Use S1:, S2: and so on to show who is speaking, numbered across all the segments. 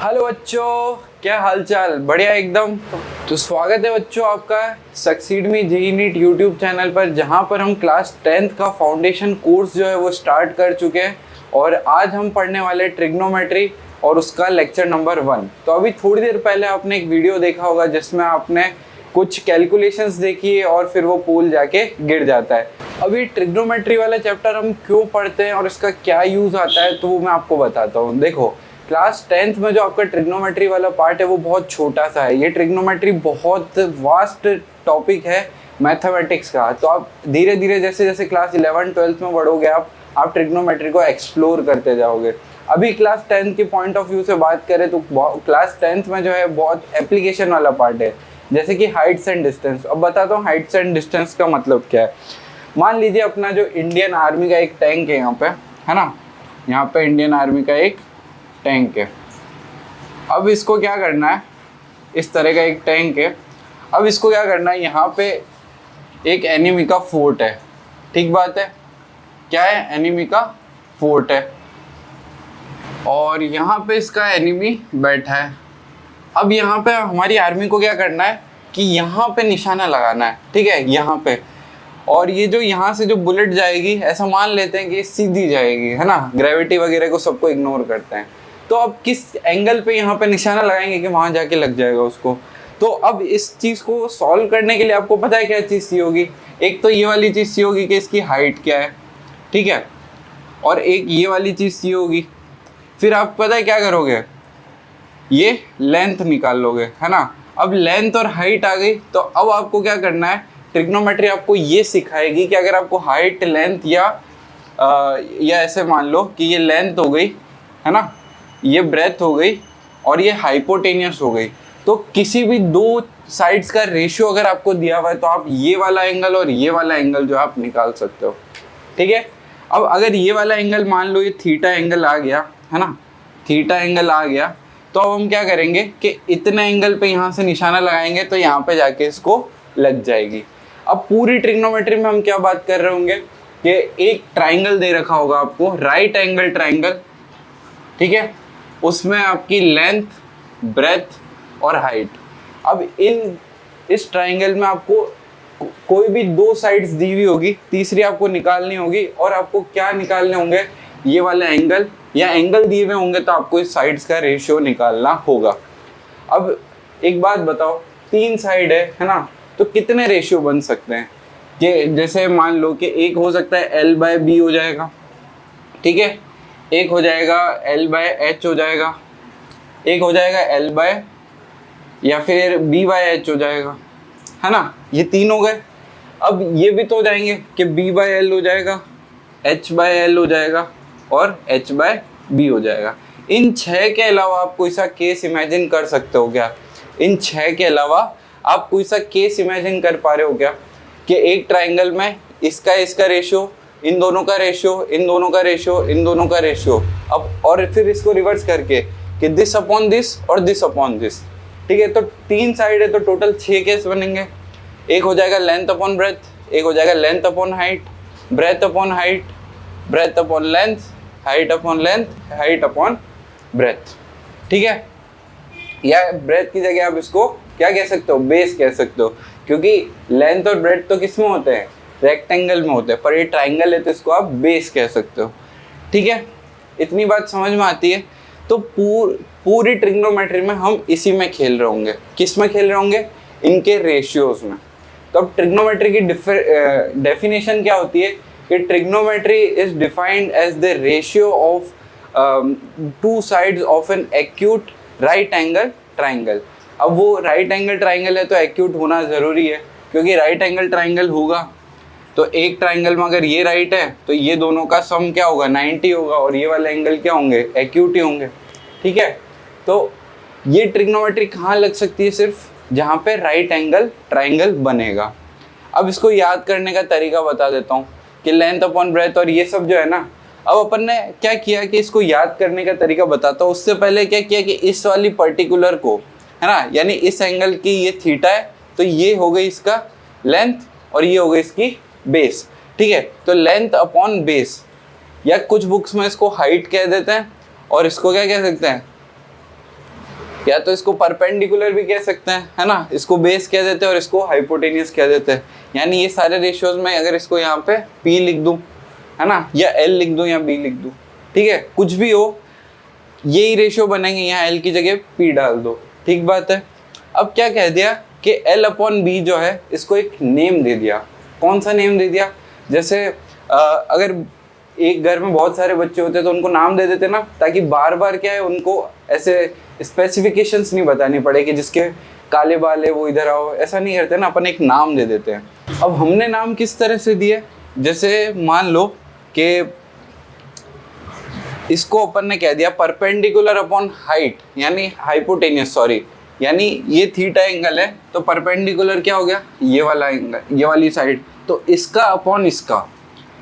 S1: Hello बच्चों, क्या हालचाल? बढ़िया एकदम। तो स्वागत है बच्चों आपका सक्सीड मी जेईई नीट यूट्यूब चैनल पर, जहां पर हम क्लास 10th का फाउंडेशन कोर्स जो है वो स्टार्ट कर चुके हैं और आज हम पढ़ने वाले ट्रिग्नोमेट्री और उसका लेक्चर नंबर 1। तो अभी थोड़ी देर पहले आपने एक वीडियो देखा होगा जिसमें आपने कुछ कैलकुलेशंस देखी है और फिर वो पूल जाके गिर जाता है। अभी ट्रिग्नोमेट्री वाला चैप्टर हम क्यों पढ़ते हैं और इसका क्या यूज़ आता है तो वो मैं आपको बताता हूँ। देखो, क्लास 10th में जो आपका ट्रिग्नोमेट्री वाला पार्ट है वो बहुत छोटा सा है। ये ट्रिग्नोमेट्री बहुत वास्ट टॉपिक है मैथमेटिक्स का। तो आप धीरे धीरे जैसे जैसे क्लास 11 12th में बढ़ोगे आप ट्रिग्नोमेट्री को एक्सप्लोर करते जाओगे। अभी क्लास 10th के पॉइंट ऑफ व्यू से बात करें तो क्लास 10th में जो है बहुत एप्लीकेशन वाला पार्ट है, जैसे कि हाइट्स एंड डिस्टेंस। अब बताता हूँ हाइट्स एंड डिस्टेंस का मतलब क्या है। मान लीजिए अपना जो इंडियन आर्मी का एक टैंक है यहाँ पे, है ना, यहाँ पे इंडियन आर्मी का एक टैंक है। अब इसको क्या करना है, इस तरह का एक टैंक है। अब इसको क्या करना है, यहाँ पे एक एनिमी का फोर्ट है। ठीक बात है, क्या है, एनिमी का फोर्ट है और यहाँ पे इसका एनिमी बैठा है। अब यहाँ पे हमारी आर्मी को क्या करना है कि यहाँ पे निशाना लगाना है, ठीक है, यहाँ पे। और ये जो यहाँ से जो बुलेट जाएगी, ऐसा मान लेते हैं कि ये सीधी जाएगी, है ना, ग्रेविटी वगैरह को सबको इग्नोर करते हैं। तो अब किस एंगल पे यहाँ पे निशाना लगाएंगे कि वहाँ जाके लग जाएगा उसको। तो अब इस चीज़ को सॉल्व करने के लिए आपको पता है क्या चीज़ चाहिए होगी। एक तो ये वाली चीज़ चाहिए होगी कि इसकी हाइट क्या है, ठीक है, और एक ये वाली चीज़ चाहिए होगी। फिर आप पता है क्या करोगे, ये लेंथ निकाल लोगे, है ना। अब लेंथ और हाइट आ गई तो अब आपको क्या करना है, ट्रिग्नोमेट्री आपको ये सिखाएगी कि अगर आपको हाइट लेंथ या ऐसे मान लो कि ये लेंथ हो गई, है ना, ये ब्रेथ हो गई और ये हाइपोटेनियस हो गई, तो किसी भी दो साइड्स का रेशियो अगर आपको दिया हुआ है तो आप ये वाला एंगल और ये वाला एंगल जो आप निकाल सकते हो, ठीक है। अब अगर ये वाला एंगल मान लो ये थीटा एंगल आ गया, है ना, थीटा एंगल आ गया, तो अब हम क्या करेंगे कि इतने एंगल पे यहाँ से निशाना लगाएंगे तो यहाँ पे जाके इसको लग जाएगी। अब पूरी ट्रिग्नोमेट्री में हम क्या बात कर रहे होंगे कि एक ट्राइंगल दे रखा होगा आपको, राइट एंगल ट्राइंगल, ठीक है, उसमें आपकी लेंथ, ब्रेथ और हाइट। अब इस ट्राइंगल में आपको कोई भी दो साइड्स दी हुई होगी, तीसरी आपको निकालनी होगी। और आपको क्या निकालने होंगे, ये वाला एंगल या एंगल दिए हुए होंगे तो आपको इस साइड्स का रेशियो निकालना होगा। अब एक बात बताओ, 3 साइड है ना, तो कितने रेशियो बन सकते हैं कि जैसे मान लो कि एक हो सकता है L/B हो जाएगा, ठीक है, एक हो जाएगा L/H हो जाएगा, एक हो जाएगा L/ या फिर B/H हो जाएगा, है ना, ये 3 हो गए। अब ये भी तो हो जाएंगे कि B/L हो जाएगा, H/L हो जाएगा और H/B हो जाएगा। इन 6 के अलावा आप कोई सा केस इमेजिन कर सकते हो क्या? इन 6 के अलावा आप कोई सा केस इमेजिन कर पा रहे हो क्या कि एक ट्राइंगल में इसका रेशियो, इन दोनों का रेशियो, इन दोनों का रेशियो, इन दोनों का रेशियो, अब और फिर इसको रिवर्स करके कि दिस अपॉन दिस और दिस अपॉन दिस, ठीक है। तो 3 साइड है तो टोटल 6 केस बनेंगे। एक हो जाएगा लेंथ अपॉन ब्रेथ, एक हो जाएगा length upon height, breadth upon height, breadth upon length, height upon length, height upon breadth, ठीक है। या ब्रेथ की जगह आप इसको क्या कह सकते हो, बेस कह सकते हो, क्योंकि लेंथ और ब्रेथ तो किस में होते हैं, रेक्टेंगल में होते हैं, पर ये ट्राइंगल है तो इसको आप बेस कह सकते हो, ठीक है। इतनी बात समझ में आती है। तो पूरी ट्रिग्नोमेट्री में हम इसी में खेल रहे होंगे। किस में खेल रहे होंगे, इनके रेशियोज में। तो अब ट्रिग्नोमेट्री की डेफिनेशन क्या होती है कि trigonometry is defined as the ratio of 2 sides of an acute right angle triangle. अब वो राइट एंगल ट्राइंगल है तो एक्यूट होना ज़रूरी है, क्योंकि राइट एंगल ट्राइंगल होगा तो एक ट्राइंगल में अगर ये राइट है तो ये दोनों का सम क्या होगा, 90 होगा, और ये वाले एंगल क्या होंगे, एक्यूट ही होंगे, ठीक है। तो ये ट्रिग्नोमेट्री कहाँ लग सकती है, सिर्फ जहाँ पे राइट एंगल ट्राइंगल बनेगा। अब इसको याद करने का तरीका बता देता हूँ कि लेंथ अपॉन ब्रेथ और ये सब जो है ना, अब अपन ने क्या किया कि इसको याद करने का तरीका बताता हूँ। उससे पहले क्या किया कि इस वाली पर्टिकुलर को, है ना, यानी इस एंगल की ये थीटा है तो ये हो गई इसका लेंथ और ये हो गई इसकी बेस, ठीक है। तो लेंथ अपॉन बेस, या कुछ बुक्स में इसको हाइट कह देते हैं और इसको क्या कह सकते हैं, या तो इसको परपेंडिकुलर भी कह सकते हैं, है ना, इसको बेस कह देते हैं और इसको हाइपोटेनियस कह देते हैं। यानी ये सारे रेशियोज में अगर इसको यहाँ पे P लिख दूं, है ना, या L लिख दूं या B लिख दूं, ठीक है, कुछ भी हो यही रेशियो बनेंगे, यहाँ L की जगह P डाल दो, ठीक बात है। अब क्या कह दिया कि L/B जो है इसको एक नेम दे दिया। कौन सा नेम दे दिया? जैसे अगर एक घर में बहुत सारे बच्चे होते तो उनको नाम दे देते ना, ताकि बार बार क्या है उनको ऐसे स्पेसिफिकेशंस नहीं बतानी पड़े कि जिसके काले बाल है वो इधर आओ, ऐसा नहीं करते ना, अपन एक नाम दे देते हैं। अब हमने नाम किस तरह से दिए, जैसे मान लो कि इसको अपन ने कह दिया परपेंडिकुलर अपॉन हाइट, यानी हाइपोटेनियस, सॉरी, यानी ये थीटा एंगल है तो परपेंडिकुलर क्या हो गया, ये वाला एंगल, ये वाली साइड, तो इसका अपॉन इसका,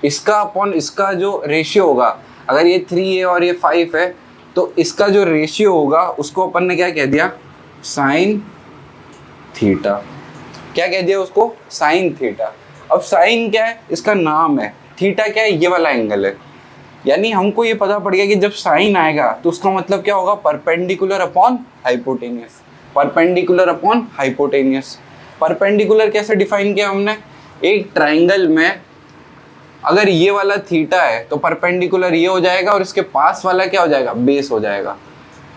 S1: इसका अपॉन इसका जो रेशियो होगा, अगर ये 3 है और ये 5 है तो इसका जो रेशियो होगा उसको अपन ने क्या कह दिया, साइन थीटा। क्या कह दिया उसको, साइन थीटा। अब साइन क्या है, इसका नाम है, थीटा क्या है, ये वाला एंगल है। यानी हमको ये पता पड़ गया कि जब साइन आएगा तो उसका मतलब क्या होगा, perpendicular upon hypotenuse, perpendicular upon hypotenuse. Perpendicular कैसे डिफाइन किया हमने, एक ट्राइंगल में अगर ये वाला थीटा है तो परपेंडिकुलर ये हो जाएगा और इसके पास वाला क्या हो जाएगा, बेस हो जाएगा,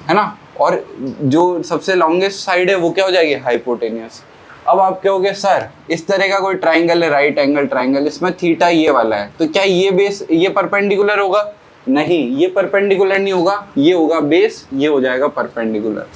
S1: है ना, और जो सबसे लॉन्गेस्ट साइड है वो क्या हो जाएगी, हाइपोटेनियस। अब आप कहोगे सर इस तरह का कोई ट्राइंगल है, राइट एंगल ट्राइंगल, इसमें थीटा ये वाला है, तो क्या ये बेस, ये परपेंडिकुलर होगा? नहीं, ये परपेंडिकुलर नहीं होगा, ये होगा बेस, ये हो जाएगा परपेंडिकुलर।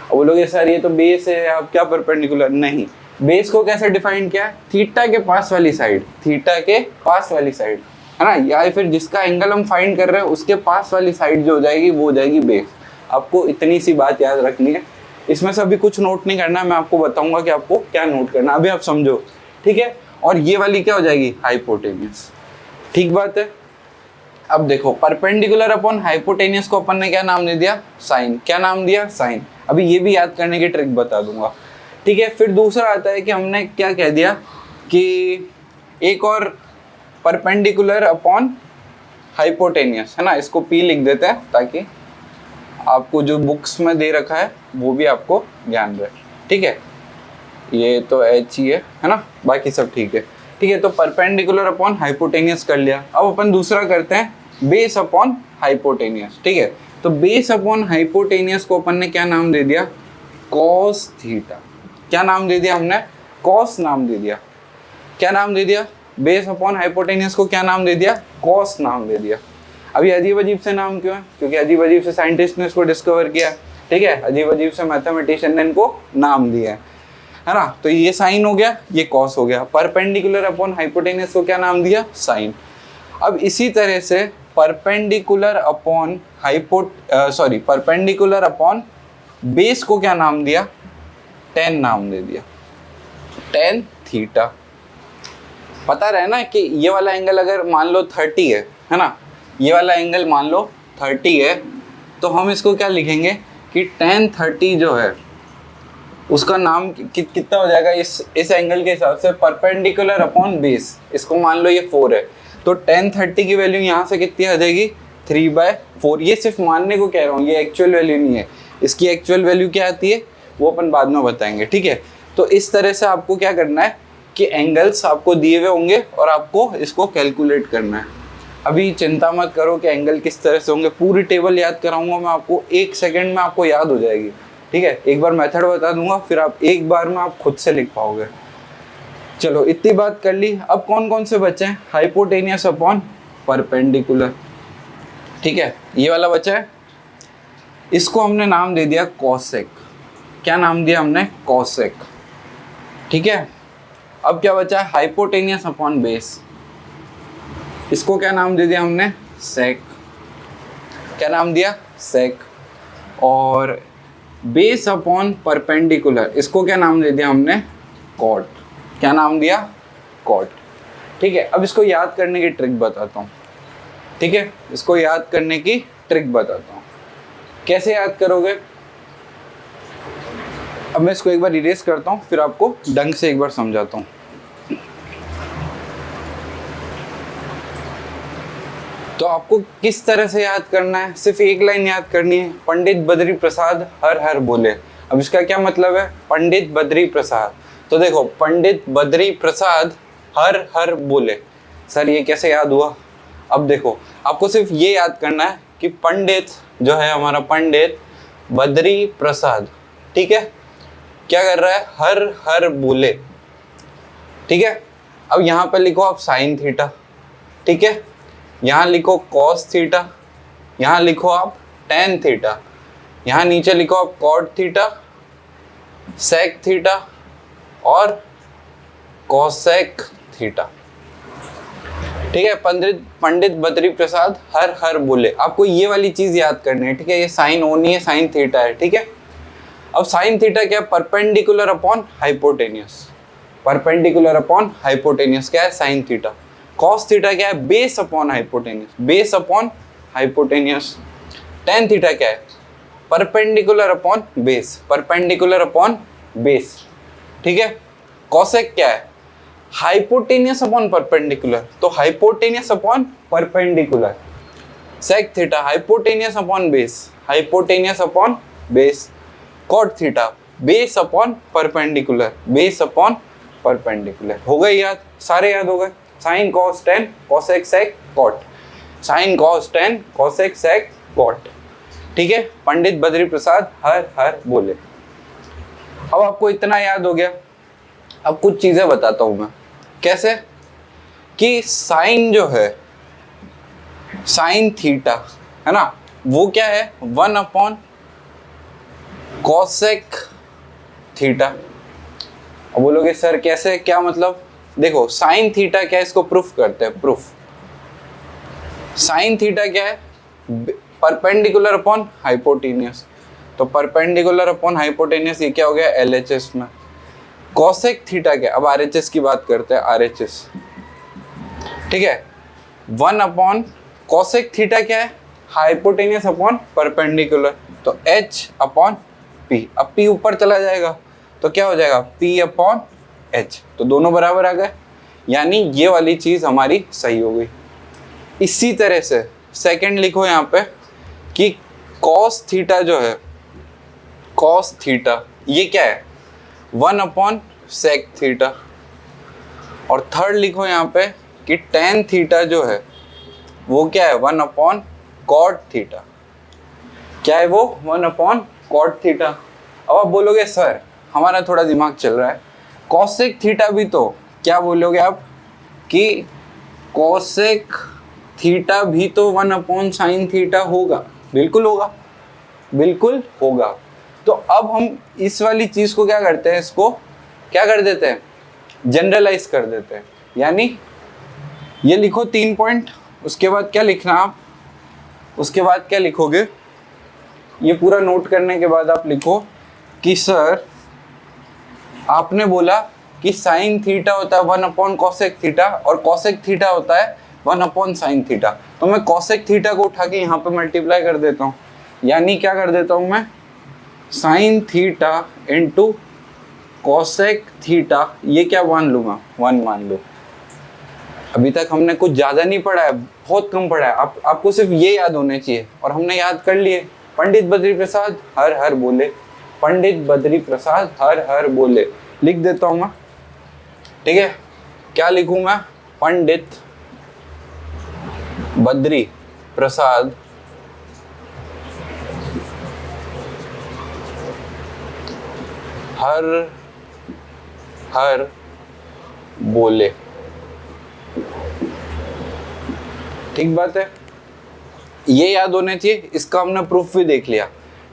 S1: अब बोलोगे सर ये तो बेस है, आप क्या परपेंडिकुलर? नहीं, बेस को कैसे डिफाइन किया है, थीटा के पास वाली साइड, थीटा के पास वाली साइड, है ना, या फिर जिसका एंगल हम फाइंड कर रहे हैं उसके पास वाली साइड जो हो जाएगी वो हो जाएगी बेस। आपको इतनी सी बात याद रखनी है, इसमें से अभी कुछ नोट नहीं करना, मैं आपको बताऊंगा कि आपको क्या नोट करना, अभी आप समझो, ठीक है। और ये वाली क्या हो जाएगी, हाइपोटेनियस, ठीक बात है। अब देखो परपेंडिकुलर अपॉन हाइपोटेनियस को अपन ने क्या नाम दे दिया, साइन। क्या नाम दिया, साइन। अभी ये भी याद करने की ट्रिक बता दूंगा, ठीक है। फिर दूसरा आता है कि हमने क्या कह दिया कि एक और परपेंडिकुलर अपॉन हाइपोटेनियस, है ना, इसको P लिख देते हैं ताकि आपको जो बुक्स में दे रखा है वो भी आपको ज्ञान रहे, ठीक है। ये तो H ही है ना, बाकी सब ठीक है, ठीक है। तो परपेंडिकुलर अपॉन हाइपोटेनियस कर लिया। अब अपन दूसरा करते हैं बेस अपॉन हाइपोटेनियस, ठीक है। तो बेस अपॉन हाइपोटेनियस को अपन ने क्या नाम दे दिया, कॉस थीटा। क्या नाम दे दिया हमने, कॉस नाम दे दिया। क्या नाम दे दिया, बेस अपॉन हाइपोटेनियस को क्या नाम दे दिया, कॉस नाम दे दिया। अभी अजीब अजीब से नाम क्यों है, क्योंकि अजीब अजीब से साइंटिस्ट ने इसको डिस्कवर किया, ठीक है, अजीब अजीब से मैथमेटिशियन ने इनको नाम दिया है ना। तो ये साइन हो गया, ये कॉस हो गया। परपेंडिकुलर अपॉन हाइपोटेनियस को क्या नाम दिया, साइन। अब इसी तरह से perpendicular upon perpendicular upon base को क्या नाम दिया, टेन नाम दे दिया, टेन थीटा। पता रहे ना कि ये वाला एंगल अगर मान लो 30 है ना, ये वाला एंगल मान लो 30 है, तो हम इसको क्या लिखेंगे कि tan 30 जो है उसका नाम कितना हो जाएगा इस एंगल के हिसाब से, परपेंडिकुलर अपॉन बेस। इसको मान लो ये 4 है, तो tan 30 की वैल्यू यहाँ से कितनी आ जाएगी, 3/4। ये सिर्फ मानने को कह रहा हूँ, ये एक्चुअल वैल्यू नहीं है। इसकी एक्चुअल वैल्यू क्या आती है वो अपन बाद में बताएंगे, ठीक है। तो इस तरह से आपको क्या करना है कि एंगल्स आपको दिए हुए होंगे और आपको इसको कैलकुलेट करना है। अभी चिंता मत करो कि एंगल किस तरह से होंगे, पूरी टेबल याद कराऊंगा मैं आपको, 1 सेकंड में आपको याद हो जाएगी, ठीक है। एक बार मेथड बता दूंगा, फिर आप एक बार में आप खुद से लिख पाओगे। चलो इतनी बात कर ली। अब कौन कौन से बचे हैं, हाइपोटेनियस अपॉन परपेंडिकुलर, ठीक है, ये वाला बचा है। इसको हमने नाम दे दिया कॉसेक। क्या नाम दिया हमने, कॉसेक, ठीक है। अब क्या बचा है, हाइपोटेनियस अपॉन बेस। इसको क्या नाम दे दिया हमने, सेक। क्या नाम दिया, सेक। और बेस अपॉन परपेंडिकुलर, इसको क्या नाम दे दिया हमने, कॉट। क्या नाम दिया, कॉट, ठीक है। अब इसको याद करने की ट्रिक बताता हूँ, ठीक है, इसको याद करने की ट्रिक बताता हूँ। कैसे याद करोगे, अब मैं इसको एक बार इरेज करता हूँ, फिर आपको ढंग से एक बार समझाता हूँ। तो आपको किस तरह से याद करना है, सिर्फ एक लाइन याद करनी है, पंडित बद्री प्रसाद हर हर बोले। अब इसका क्या मतलब है, पंडित बद्री प्रसाद। तो देखो, पंडित बद्री प्रसाद हर हर बोले। सर ये कैसे याद हुआ? अब देखो, आपको सिर्फ ये याद करना है कि पंडित जो है हमारा, पंडित बद्री प्रसाद, ठीक है, क्या कर रहा है, हर हर बोले, ठीक है। अब यहाँ पे लिखो आप साइन थीटा, ठीक है, यहाँ लिखो कॉस थीटा, यहाँ लिखो आप टेन थीटा, यहाँ नीचे लिखो आप कॉट थीटा, सेक थीटा और कोसेक थीटा, ठीक है। पंडित बद्री प्रसाद हर हर बोले। आपको ये वाली चीज याद करनी है, ठीक है। ये साइन ओ नहीं है, साइन थीटा है, ठीक है। अब साइन थीटा क्या है, perpendicular upon hypotenuse. Perpendicular upon hypotenuse क्या है, साइन थीटा। कॉस थीटा क्या है, base upon hypotenuse, base upon hypotenuse. Tan theta क्या है, perpendicular upon base, perpendicular upon base, ठीक है। कॉसेक क्या है, हाइपोटेनियस अपॉन परपेंडिकुलर, तो hypotenuse upon perpendicular. Sec theta hypotenuse upon base, hypotenuse upon base. Cot theta base upon perpendicular, base upon perpendicular. हो गए याद, सारे याद हो गए। Sign cos tan cosec sec cot, sine cos tan cosec sec cot, ठीक है। पंडित बद्री प्रसाद हर हर बोले। अब आपको इतना याद हो गया। अब कुछ चीजें बताता हूं मैं, कैसे कि साइन जो है, साइन थीटा है ना, वो क्या है, 1 अपॉन कॉसेक थीटा। अब बोलोगे सर कैसे, क्या मतलब? देखो साइन थीटा क्या है, इसको प्रूफ करते हैं, प्रूफ। साइन थीटा क्या है, परपेंडिकुलर अपॉन हाइपोटेनियस, तो परपेंडिकुलर अपॉन हाइपोटेनियस ये क्या हो गया, LHS में। कॉसेक थीटा क्या, अब RHS की बात करते हैं, RHS, ठीक है। 1 अपॉन कॉसेक थीटा क्या है, हाइपोटेनियस अपॉन परपेंडिकुलर, तो H अपॉन P। अब P ऊपर चला जाएगा तो क्या हो जाएगा, P अपॉन H, तो दोनों बराबर आ गए, यानी ये वाली चीज हमारी सही हो गई। इसी तरह से सेकंड लिखो यहाँ पे कि कॉस थीटा जो है, कॉस थीटा ये क्या है, 1 अपॉन सेक थीटा। और थर्ड लिखो यहाँ पे कि टेन थीटा जो है वो क्या है, 1 अपॉन कॉट थीटा। क्या है वो, 1 अपॉन कॉट थीटा। अब आप बोलोगे सर हमारा थोड़ा दिमाग चल रहा है, कॉसेक थीटा भी तो, क्या बोलोगे आप कि कॉसेक थीटा भी तो 1 अपॉन साइन थीटा होगा। बिल्कुल होगा, बिल्कुल होगा। तो अब हम इस वाली चीज को क्या करते हैं, इसको क्या कर देते हैं, जनरलाइज कर देते हैं। यानी ये लिखो 3 पॉइंट, उसके बाद क्या लिखना आप, उसके बाद क्या लिखोगे, ये पूरा नोट करने के बाद आप लिखो कि सर आपने बोला कि साइन थीटा होता है 1 अपॉन कॉसेक थीटा और कॉसेक थीटा होता है 1 अपॉन साइन थीटा। तो मैं कॉसेक थीटा को उठा के यहाँ पे मल्टीप्लाई कर देता हूँ, यानी क्या कर देता हूँ मैं, sine theta into cosec theta, ये क्या मान लूँगा, 1 मान लो। अभी तक हमने कुछ ज़्यादा नहीं पढ़ा है, बहुत कम पढ़ा है। आपको सिर्फ ये याद होने चाहिए और हमने याद कर लिए। पंडित बद्री प्रसाद हर हर बोले, पंडित बद्री प्रसाद हर हर बोले, लिख देता हूँ मैं, ठीक है। क्या लिखूँ मैं, पंडित बद्री प्रसाद हर हर बोले, ठीक बात है, ये याद होने चाहिए। इसका हमने प्रूफ भी देख लिया,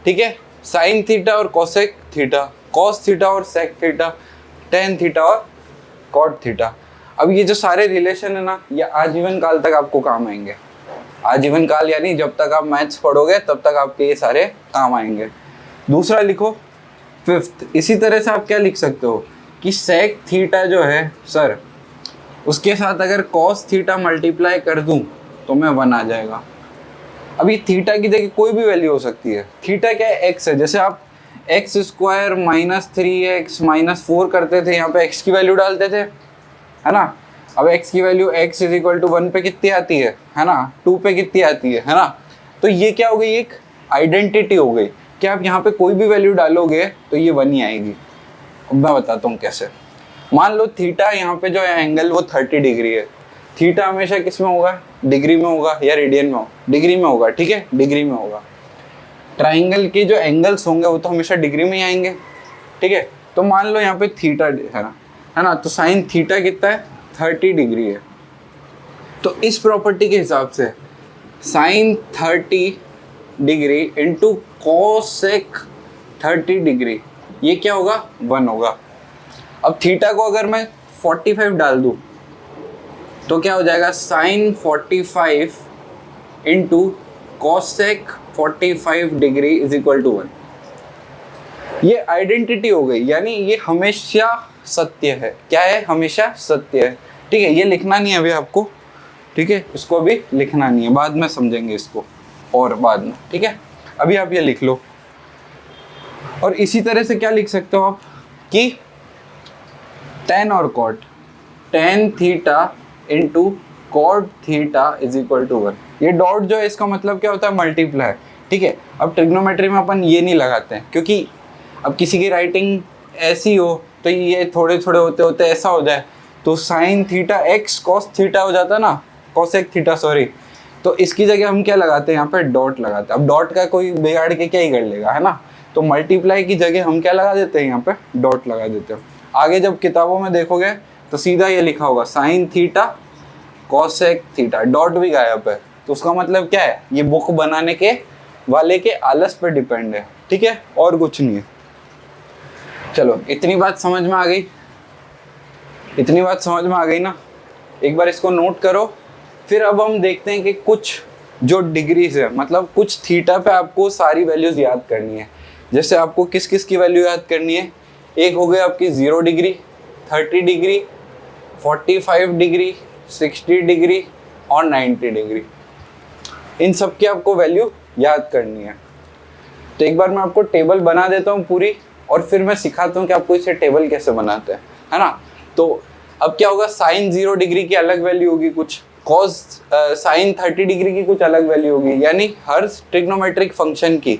S1: ठीक है। साइन थीटा और कोसेक थीटा, कॉस थीटा और सेक थीटा, टेन थीटा और कॉट थीटा। अब ये जो सारे रिलेशन है ना, ये आजीवन काल तक आपको काम आएंगे। आजीवन काल यानी जब तक आप मैथ्स पढ़ोगे तब तक आपके ये सारे काम आएंगे। दूसरा लिखो फिफ्थ, इसी तरह से आप क्या लिख सकते हो कि सेक थीटा जो है सर, उसके साथ अगर कॉस थीटा मल्टीप्लाई कर दूं तो मैं 1 आ जाएगा। अभी थीटा की देखिए कोई भी वैल्यू हो सकती है। थीटा क्या है, एक्स है। जैसे आप x square minus 3x minus 4 करते थे, यहाँ पे एक्स की वैल्यू डालते थे, है ना। अब x की value x is equal to 1 पे कितनी आती है ना, 2 पे कितनी आती है ना। तो ये क्या हो गई, एक आइडेंटिटी हो गई कि आप यहाँ पे कोई भी वैल्यू डालोगे तो ये 1 ही आएगी। अब मैं बताता हूँ कैसे। मान लो थीटा यहाँ पे जो है एंगल वो 30 डिग्री है। थीटा हमेशा किस में होगा, डिग्री में होगा या रेडियन में होगा, डिग्री में होगा, ठीक है, डिग्री में होगा। ट्राइंगल के जो एंगल्स होंगे वो तो हमेशा डिग्री में ही आएंगे, ठीक है। तो मान लो यहाँ पे थीटा है ना, तो साइन थीटा कितना है, 30 डिग्री है। तो इस प्रॉपर्टी के हिसाब से sine 30 degree into cosec 30 degree, ये क्या होगा, 1 होगा। अब थीटा को अगर मैं 45 डाल दूं तो क्या हो जाएगा, sine 45 into cosec 45 degree is equal to 1। ये आइडेंटिटी हो गई, यानी ये हमेशा सत्य है। क्या है, हमेशा सत्य है, ठीक है। ये लिखना नहीं है अभी आपको, ठीक है, इसको अभी लिखना नहीं है, बाद में समझेंगे इसको और बाद में, ठीक है। अभी आप ये लिख लो। और इसी तरह से क्या लिख सकते हो आप कि tan और cot, tan theta into cot theta is equal to 1। ये डॉट जो है इसका मतलब क्या होता है, मल्टीप्लाई, ठीक है। अब ट्रिग्नोमेट्री में अपन ये नहीं लगाते हैं, क्योंकि अब किसी की राइटिंग ऐसी हो तो ये थोड़े थोड़े होते होते ऐसा हो जाए, तो sine theta x cos theta हो जाता है ना, कॉसेक थीटा सॉरी। तो इसकी जगह हम क्या लगाते हैं, यहाँ पे डॉट लगाते हैं। अब डॉट का कोई बिगाड़ के क्या ही कर लेगा, है ना। तो मल्टीप्लाई की जगह हम क्या लगा देते हैं, यहाँ पे डॉट लगा देते हैं। आगे जब किताबों में देखोगे तो सीधा ये लिखा होगा sine theta cosec theta, dot भी गायब है। तो उसका मतलब क्या है, ये बुक बनाने के वाले के आलस पर डिपेंड है, ठीक है, और कुछ नहीं है। चलो इतनी बात समझ में आ गई, इतनी बात समझ में आ गई ना। एक बार इसको नोट करो। फिर अब हम देखते हैं कि कुछ जो डिग्रीज है, मतलब कुछ थीटा पे आपको सारी वैल्यूज याद करनी है। जैसे आपको किस किस की वैल्यू याद करनी है, एक हो गई आपकी 0 डिग्री, 30 डिग्री, 45 डिग्री, 60 डिग्री और 90 डिग्री। इन सब की आपको वैल्यू याद करनी है। तो एक बार मैं आपको टेबल बना देता हूँ पूरी, और फिर मैं सिखाता हूँ कि आपको इसे टेबल कैसे बनाते हैं, है ना। तो अब क्या होगा, साइन 0 डिग्री की अलग वैल्यू होगी कुछ, कॉस साइन 30 डिग्री की कुछ अलग वैल्यू होगी। यानी हर ट्रिग्नोमेट्रिक फंक्शन की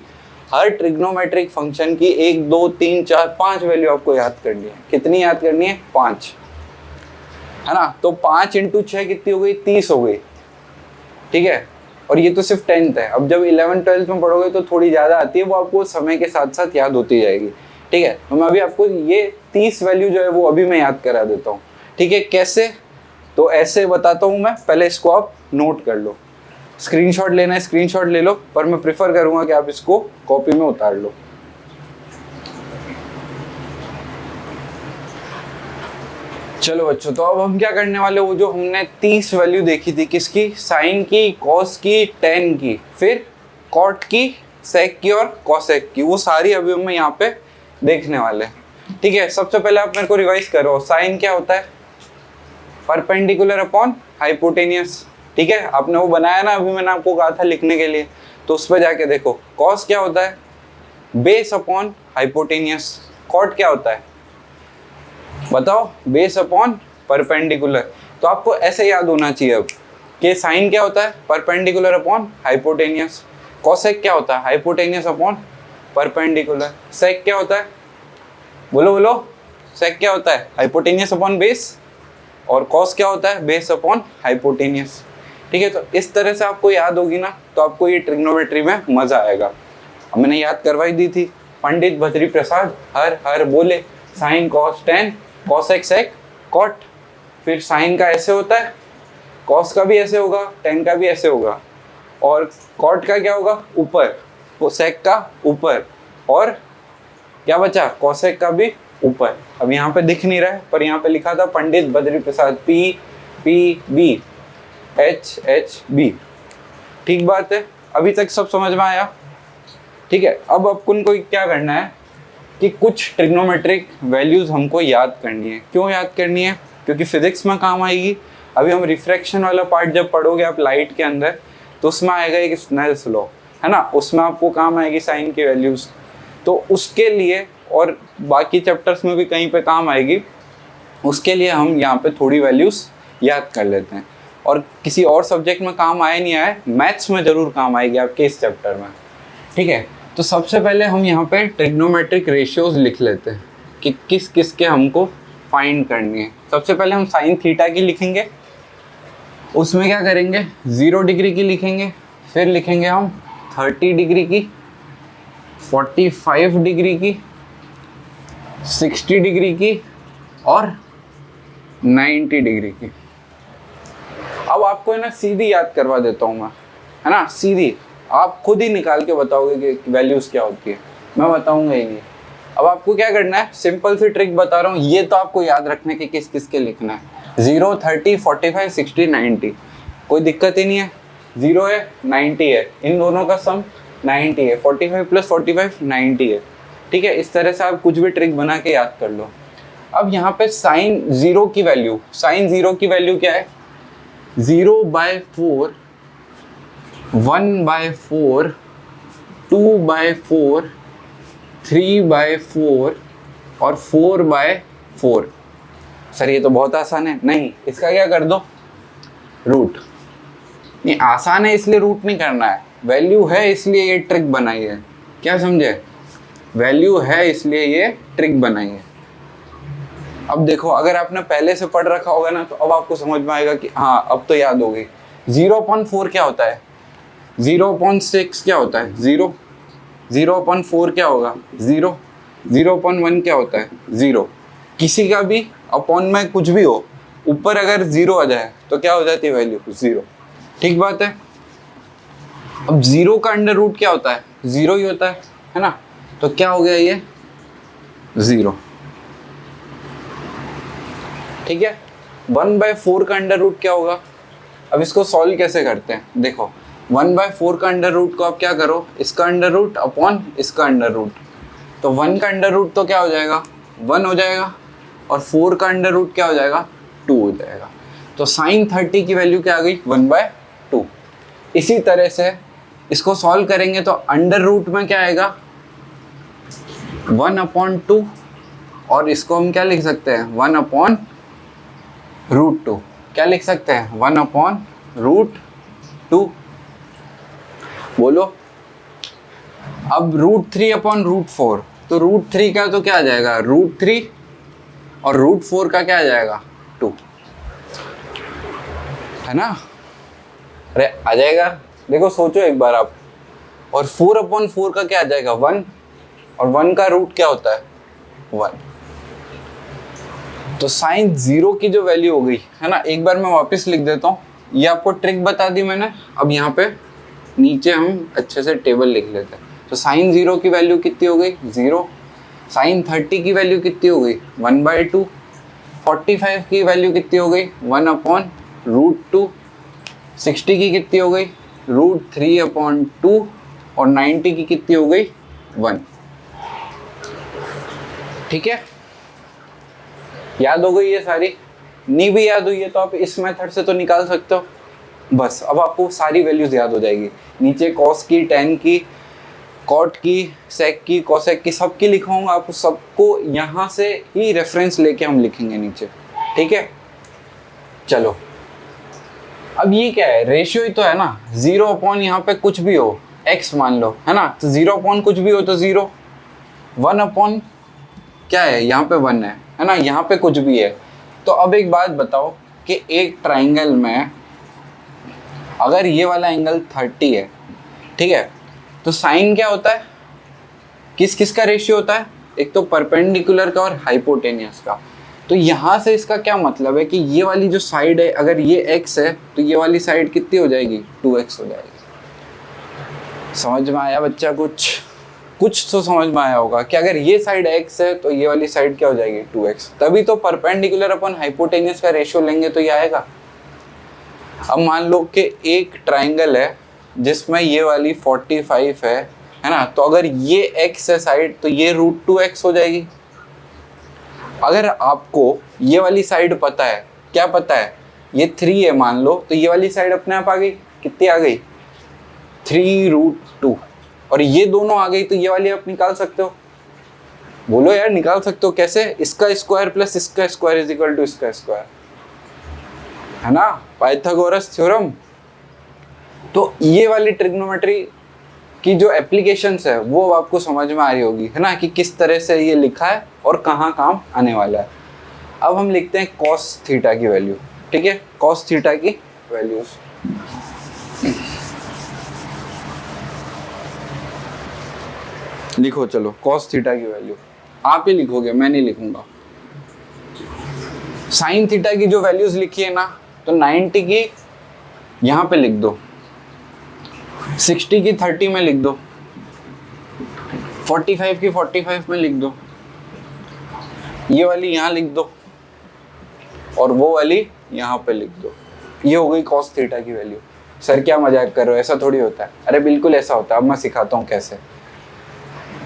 S1: 1 2 3 4 5 वैल्यू आपको याद करनी है। कितनी याद करनी है, 5, है ना। तो 5 इंटू 6 कितनी हो गई, 30 हो गई, ठीक है। और ये तो सिर्फ 10th है। अब जब 11th 12th में पढ़ोगे तो थोड़ी ज़्यादा आती है, वो आपको समय के साथ साथ याद होती जाएगी, ठीक है। तो मैं अभी आपको ये 30 वैल्यू जो है वो अभी मैं याद करा देता हूँ, ठीक है। कैसे, तो ऐसे बताता हूँ मैं, पहले इसको आप नोट कर लो। स्क्रीनशॉट लेना है स्क्रीनशॉट ले लो, पर मैं प्रेफर करूँगा कि आप इसको कॉपी में उतार लो। चलो बच्चों, तो अब हम क्या करने वाले, वो जो हमने 30 वैल्यू देखी थी, किसकी, साइन की, कॉस की, टेन की, फिर कॉट की, सेक की और कॉसेक की, वो सारी अभी हम यहाँ पे देखने वाले हैं, ठीक है। सबसे पहले आप मेरे को रिवाइज करो, साइन क्या होता है, परपेंडिकुलर अपॉन हाइपोटेनियस, ठीक है। आपने वो बनाया ना, अभी मैंने आपको कहा था लिखने के लिए, तो उस पर जाके देखो। कॉस क्या होता है, बेस अपॉन हाइपोटेनियस। कॉट क्या होता है, बताओ, बेस अपॉन परपेंडिकुलर। तो आपको ऐसे याद होना चाहिए अब कि साइन क्या होता है, परपेंडिकुलर अपॉन हाइपोटेनियस। कॉसेक क्या होता है, हाइपोटेनियस अपॉन परपेंडिकुलर। सेक क्या होता है, बोलो बोलो, सेक क्या होता है, हाइपोटेनियस अपॉन बेस। और कॉस क्या होता है, बेस अपॉन हाइपोटेनियस, ठीक है। तो इस तरह से आपको याद होगी ना, तो आपको ये ट्रिग्नोमेट्री में मजा आएगा। अब मैंने याद करवाई दी थी, पंडित बद्री प्रसाद हर हर बोले, sine cos tan cosec sec cot. फिर साइन का ऐसे होता है, कॉस का भी ऐसे होगा, टेन का भी ऐसे होगा, और कॉट का क्या होगा, ऊपर, सेक का ऊपर, और क्या बचा, कॉसेक का भी ऊपर। अब यहाँ पे दिख नहीं रहा है, पर यहाँ पे लिखा था पंडित बद्री प्रसाद, PPB HHB, ठीक बात है। अभी तक सब समझ में आया, ठीक है। अब अपन को क्या करना है कि कुछ ट्रिग्नोमेट्रिक वैल्यूज हमको याद करनी है। क्यों याद करनी है, क्योंकि फिजिक्स में काम आएगी। अभी हम रिफ्रैक्शन वाला पार्ट जब पढ़ोगे आप लाइट के अंदर, तो उसमें आएगा एक स्नेल्स लॉ, है ना, उसमें आपको काम आएगी साइन की वैल्यूज। तो उसके लिए, और बाकी चैप्टर्स में भी कहीं पे काम आएगी, उसके लिए हम यहाँ पे थोड़ी वैल्यूज याद कर लेते हैं, और किसी और सब्जेक्ट में काम आए नहीं आए, मैथ्स में ज़रूर काम आएगी आपके इस चैप्टर में। ठीक है, तो सबसे पहले हम यहाँ पे ट्रिग्नोमेट्रिक रेशियोज लिख लेते हैं कि किस किस के हमको फाइंड करनी है। सबसे पहले हम साइन थीटा की लिखेंगे, उसमें क्या करेंगे 0 डिग्री की लिखेंगे, फिर लिखेंगे हम 30 डिग्री की, 45 डिग्री की, 60 डिग्री की और 90 डिग्री की। अब आपको है ना सीधी याद करवा देता हूँ मैं, है ना, सीधी आप खुद ही निकाल के बताओगे कि वैल्यूज़ क्या होती है, मैं बताऊँगा ही नहीं। अब आपको क्या करना है, सिंपल सी ट्रिक बता रहा हूँ, ये तो आपको याद रखने के किस किस के लिखना है। 0, 30, 45, 60, 90, कोई दिक्कत ही नहीं है। 0 है, 90 है, इन दोनों का सम 90 है, 45 + 45 90 है। ठीक है, इस तरह से आप कुछ भी ट्रिक बना के याद कर लो। अब यहाँ पे साइन 0 की वैल्यू, साइन 0 की वैल्यू क्या है, 0/4, 1/4, 2/4, 3/4 और 4/4। सर ये तो बहुत आसान है। नहीं, इसका क्या कर दो, रूट। नहीं, आसान है इसलिए रूट नहीं करना है, वैल्यू है इसलिए ये ट्रिक बनाई है, क्या समझे, वैल्यू है इसलिए ये ट्रिक बनाई है। अब देखो, अगर आपने पहले से पढ़ रखा होगा ना, तो अब आपको समझ में आएगा कि हाँ अब तो याद हो गई। 0/4 क्या होता है, 0/6 क्या होता है, 0, 0/4 क्या होगा, 0, 0/1 क्या होता है, 0। किसी का भी अपॉन में कुछ भी हो, ऊपर अगर 0 आ जाए तो क्या हो जाती है वैल्यू, 0। ठीक बात है। अब 0 का अंडर रूट क्या होता है, 0 ही होता है ना, तो क्या हो गया ये 0। ठीक है, 1/4 का अंडर रूट क्या होगा। अब इसको सॉल्व कैसे करते हैं, देखो 1/4 का अंडर रूट को आप क्या करो, इसका अंडर रूट अपॉन इसका अंडर रूट, तो 1 का अंडर रूट तो क्या हो जाएगा, 1 हो जाएगा, और 4 का अंडर रूट क्या हो जाएगा, 2 हो जाएगा। तो साइन 30 की वैल्यू क्या आ गई, 1/2। इसी तरह से इसको सॉल्व करेंगे तो अंडर रूट में क्या आएगा, 1/2, और इसको हम क्या लिख सकते हैं, 1/√2। क्या लिख सकते हैं, 1/√2। बोलो। अब √3/√4, तो √3 का तो क्या आ जाएगा, √3, और √4 का क्या आ जाएगा, 2, है ना। अरे आ जाएगा, देखो सोचो एक बार आप। और 4/4 का क्या आ जाएगा, 1, और 1 का रूट क्या होता है, 1। तो साइन 0 की जो वैल्यू हो गई है ना, एक बार मैं वापस लिख देता हूँ, ये आपको ट्रिक बता दी मैंने। अब यहाँ पे नीचे हम अच्छे से टेबल लिख लेते हैं। तो साइन 0 की वैल्यू कितनी हो गई, 0। साइन 30 की वैल्यू कितनी हो गई, 1/2। 45 की वैल्यू कितनी हो गई, 1/√2। 60 की कितनी हो गई, √3/2, और 90 की कितनी हो गई, 1। ठीक है, याद हो गई ये सारी। नहीं भी याद हुई है तो आप इस मेथड से तो निकाल सकते हो। बस अब आपको सारी वैल्यूज याद हो जाएगी। नीचे कॉस की, टेन की, कॉट की, सेक की, कोसेक की, सबकी लिखवाऊंगा आपको, सबको यहाँ से ही रेफरेंस लेके हम लिखेंगे नीचे। ठीक है, चलो। अब ये क्या है, रेशियो ही तो है ना। 0/, यहाँ पे कुछ भी हो, x मान लो, है ना, तो 0/, कुछ भी हो तो 0। 1/, क्या है, यहाँ पे 1 है ना, यहाँ पे कुछ भी है। तो अब एक बात बताओ कि एक ट्राइंगल में अगर ये वाला एंगल 30 है, ठीक है, तो साइन क्या होता है, किस किस का रेशियो होता है, एक तो परपेंडिकुलर का और हाइपोटेनियस का। तो यहाँ से इसका क्या मतलब है कि ये वाली जो साइड है, अगर ये x है तो ये वाली साइड कितनी हो जाएगी, 2x हो जाएगी। समझ में आया बच्चा, कुछ तो समझ में आया होगा कि अगर ये साइड x है तो ये वाली साइड क्या हो जाएगी, 2x। तभी तो परपेंडिकुलर अपन हाइपोटेनियस का रेशियो लेंगे तो ये आएगा। अब मान लो कि एक ट्राइंगल है जिसमें ये वाली 45 है ना, तो अगर ये x है साइड तो ये √2x हो जाएगी। अगर आपको ये वाली साइड पता है, क्या पता है, ये 3 है मान लो, तो ये वाली साइड अपने आप आ गई, कितनी आ गई, 3√2। और ये दोनों आ गई तो ये वाली आप निकाल सकते हो। बोलो यार, निकाल सकते हो कैसे, इसका स्क्वायर प्लस इसका स्क्वायर इज इक्वल टू इसका स्क्वायर। है ना, पाइथागोरस थ्योरम। तो ये वाली ट्रिग्नोमेट्री की जो एप्लीकेशंस है वो आपको समझ में आ रही होगी, है ना, कि किस तरह से ये लिखा है और कहाँ काम आने वाला है। अब हम लिखते हैं cos थीटा की वैल्यू, ठीक है, cos थीटा की वैल्यूज। लिखो चलो cos थीटा की वैल्यू, आप ही लिखोगे, मैं नहीं लिखूंगा। sin थीटा की जो वैल्यूज लिखी है ना, तो 90 की यहाँ पे लिख दो, 60 की 30 में लिख दो, 45 की 45 में लिख दो, ये वाली यहाँ लिख दो और वो वाली यहाँ पे लिख दो। ये हो गई cos थीटा की वैल्यू। सर क्या मजाक कर रहे हो, ऐसा थोड़ी होता है। अरे बिल्कुल ऐसा होता है, अब मैं सिखाता हूँ कैसे,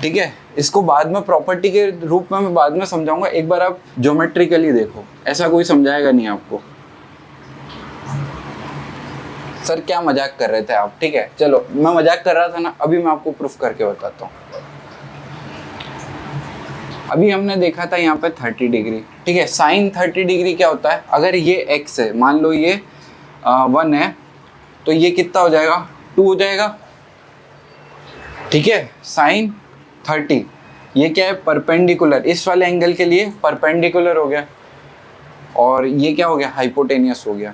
S1: ठीक है। इसको बाद में प्रॉपर्टी के रूप में मैं बाद में समझाऊंगा, एक बार आप ज्योमेट्रिकली देखो, ऐसा कोई समझाएगा नहीं आपको। सर क्या मजाक कर रहे थे आप, ठीक है चलो, मैं मजाक कर रहा था ना, अभी मैं आपको प्रूफ करके बताता हूँ। अभी हमने देखा था यहाँ पे 30 डिग्री, ठीक है। साइन 30 डिग्री क्या होता है, अगर ये x है, मान लो ये 1 है, तो ये कितना हो जाएगा, 2 हो जाएगा, ठीक है। साइन 30, ये क्या है, परपेंडिकुलर, इस वाले एंगल के लिए परपेंडिकुलर हो गया, और ये क्या हो गया, हाइपोटेनियस हो गया,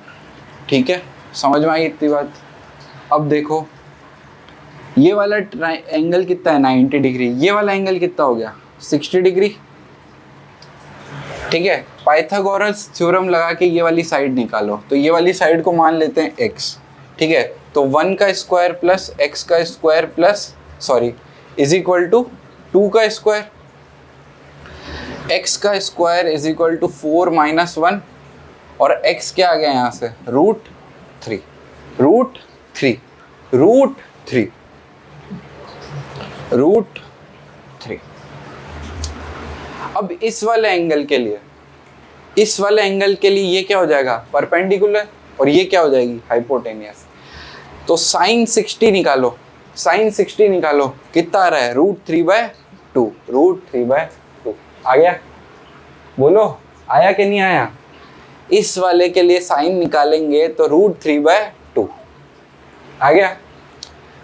S1: ठीक है। समझ में आई इतनी बात। अब देखो ये वाला एंगल कितना है, 90 डिग्री, ये वाला एंगल कितना हो गया, 60 डिग्री, ठीक है। पाइथागोरस थ्योरम लगा के ये वाली साइड निकालो, तो ये वाली साइड को मान लेते हैं x, ठीक है। तो 1 का स्क्वायर प्लस x का square plus sorry is equal to 2 का स्क्वायर, x का square is equal to 4 minus 1, और x क्या आ गया यहाँ से, रूट 3, रूट 3, रूट 3, रूट 3। अब इस वाले एंगल के लिए, इस वाले एंगल के लिए ये क्या हो जाएगा, परपेंडिकुलर, और ये क्या हो जाएगी, हाइपोटेनियस। तो साइन 60 निकालो, साइन 60 निकालो, कितना आ रहा है, √3/2, √3/2 आ गया, बोलो आया कि नहीं आया। इस वाले के लिए साइन निकालेंगे तो √3/2 आ गया।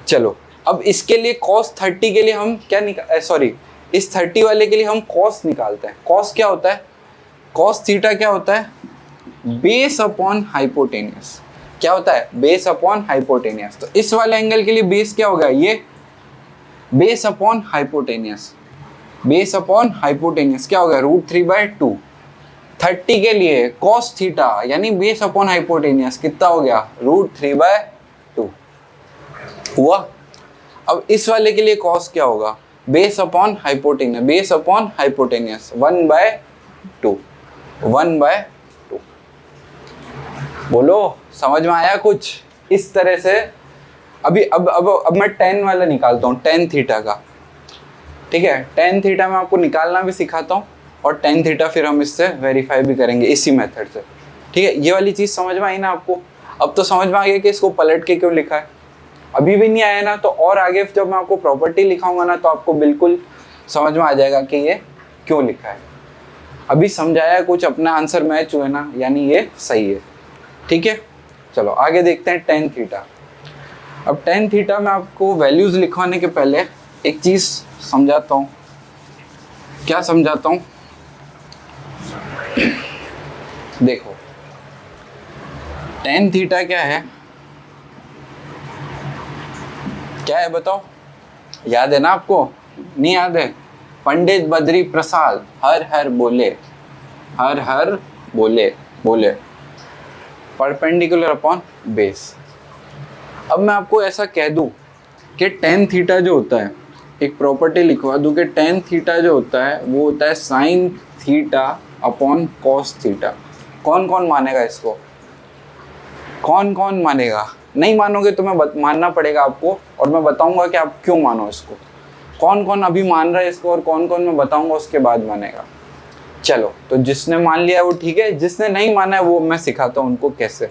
S1: चलो अब इसके लिए cos 30 के लिए हम क्या सॉरी इस 30 वाले के लिए हम cos निकालते हैं। cos क्या होता है, cos थीटा क्या होता है, बेस अपॉन हाइपोटेनियस। क्या होता है, बेस अपॉन हाइपोटेनियस। तो इस वाले एंगल के लिए बेस क्या होगा, ये base upon hypotenuse, base upon hypotenuse क्या होगा, √3/2। 30 के लिए cos थीटा यानी बेस अपॉन हाइपोटेनियस कितना हो गया, √3/2 हुआ। अब इस वाले के लिए cos क्या होगा, base upon hypotenuse, base upon hypotenuse 1/2, 1/2। बोलो समझ में आया कुछ, इस तरह से। अभी अब मैं tan वाला निकालता हूँ, tan थीटा का, ठीक है। tan थीटा मैं आपको निकालना भी सिखाता हूँ, और tan थीटा फिर हम इससे वेरीफाई भी करेंगे इसी मेथड से, ठीक है। ये वाली चीज़ समझ में आई ना आपको। अब तो समझ में आ गया कि इसको पलट के क्यों लिखा है। अभी भी नहीं आया ना, तो और आगे जब मैं आपको प्रॉपर्टी लिखाऊंगा ना, तो आपको बिल्कुल समझ में आ जाएगा कि ये क्यों लिखा है। अभी समझाया कुछ, अपना आंसर मैच हुए ना, यानी ये सही है, ठीक है। चलो आगे देखते हैं tan थीटा। अब tan थीटा में आपको वैल्यूज लिखवाने के पहले एक चीज़ समझाता हूँ। क्या समझाता हूँ, देखो tan थीटा क्या है, क्या है बताओ, याद है ना आपको, नहीं याद है। पंडित बद्री प्रसाद हर हर बोले, हर हर बोले, बोले परपेंडिकुलर अपॉन बेस। अब मैं आपको ऐसा कह दूं कि tan थीटा जो होता है, एक प्रॉपर्टी लिखवा दूं कि tan थीटा जो होता है वो होता है sin theta upon cos theta. कौन कौन मानेगा इसको, कौन कौन मानेगा, नहीं मानोगे तो मैं मानना पड़ेगा आपको, और मैं बताऊंगा कि आप क्यों मानो इसको। कौन कौन अभी मान रहा है इसको, और कौन कौन मैं बताऊंगा उसके बाद मानेगा। चलो तो जिसने मान लिया वो ठीक है, जिसने नहीं माना है वो मैं सिखाता हूँ उनको कैसे।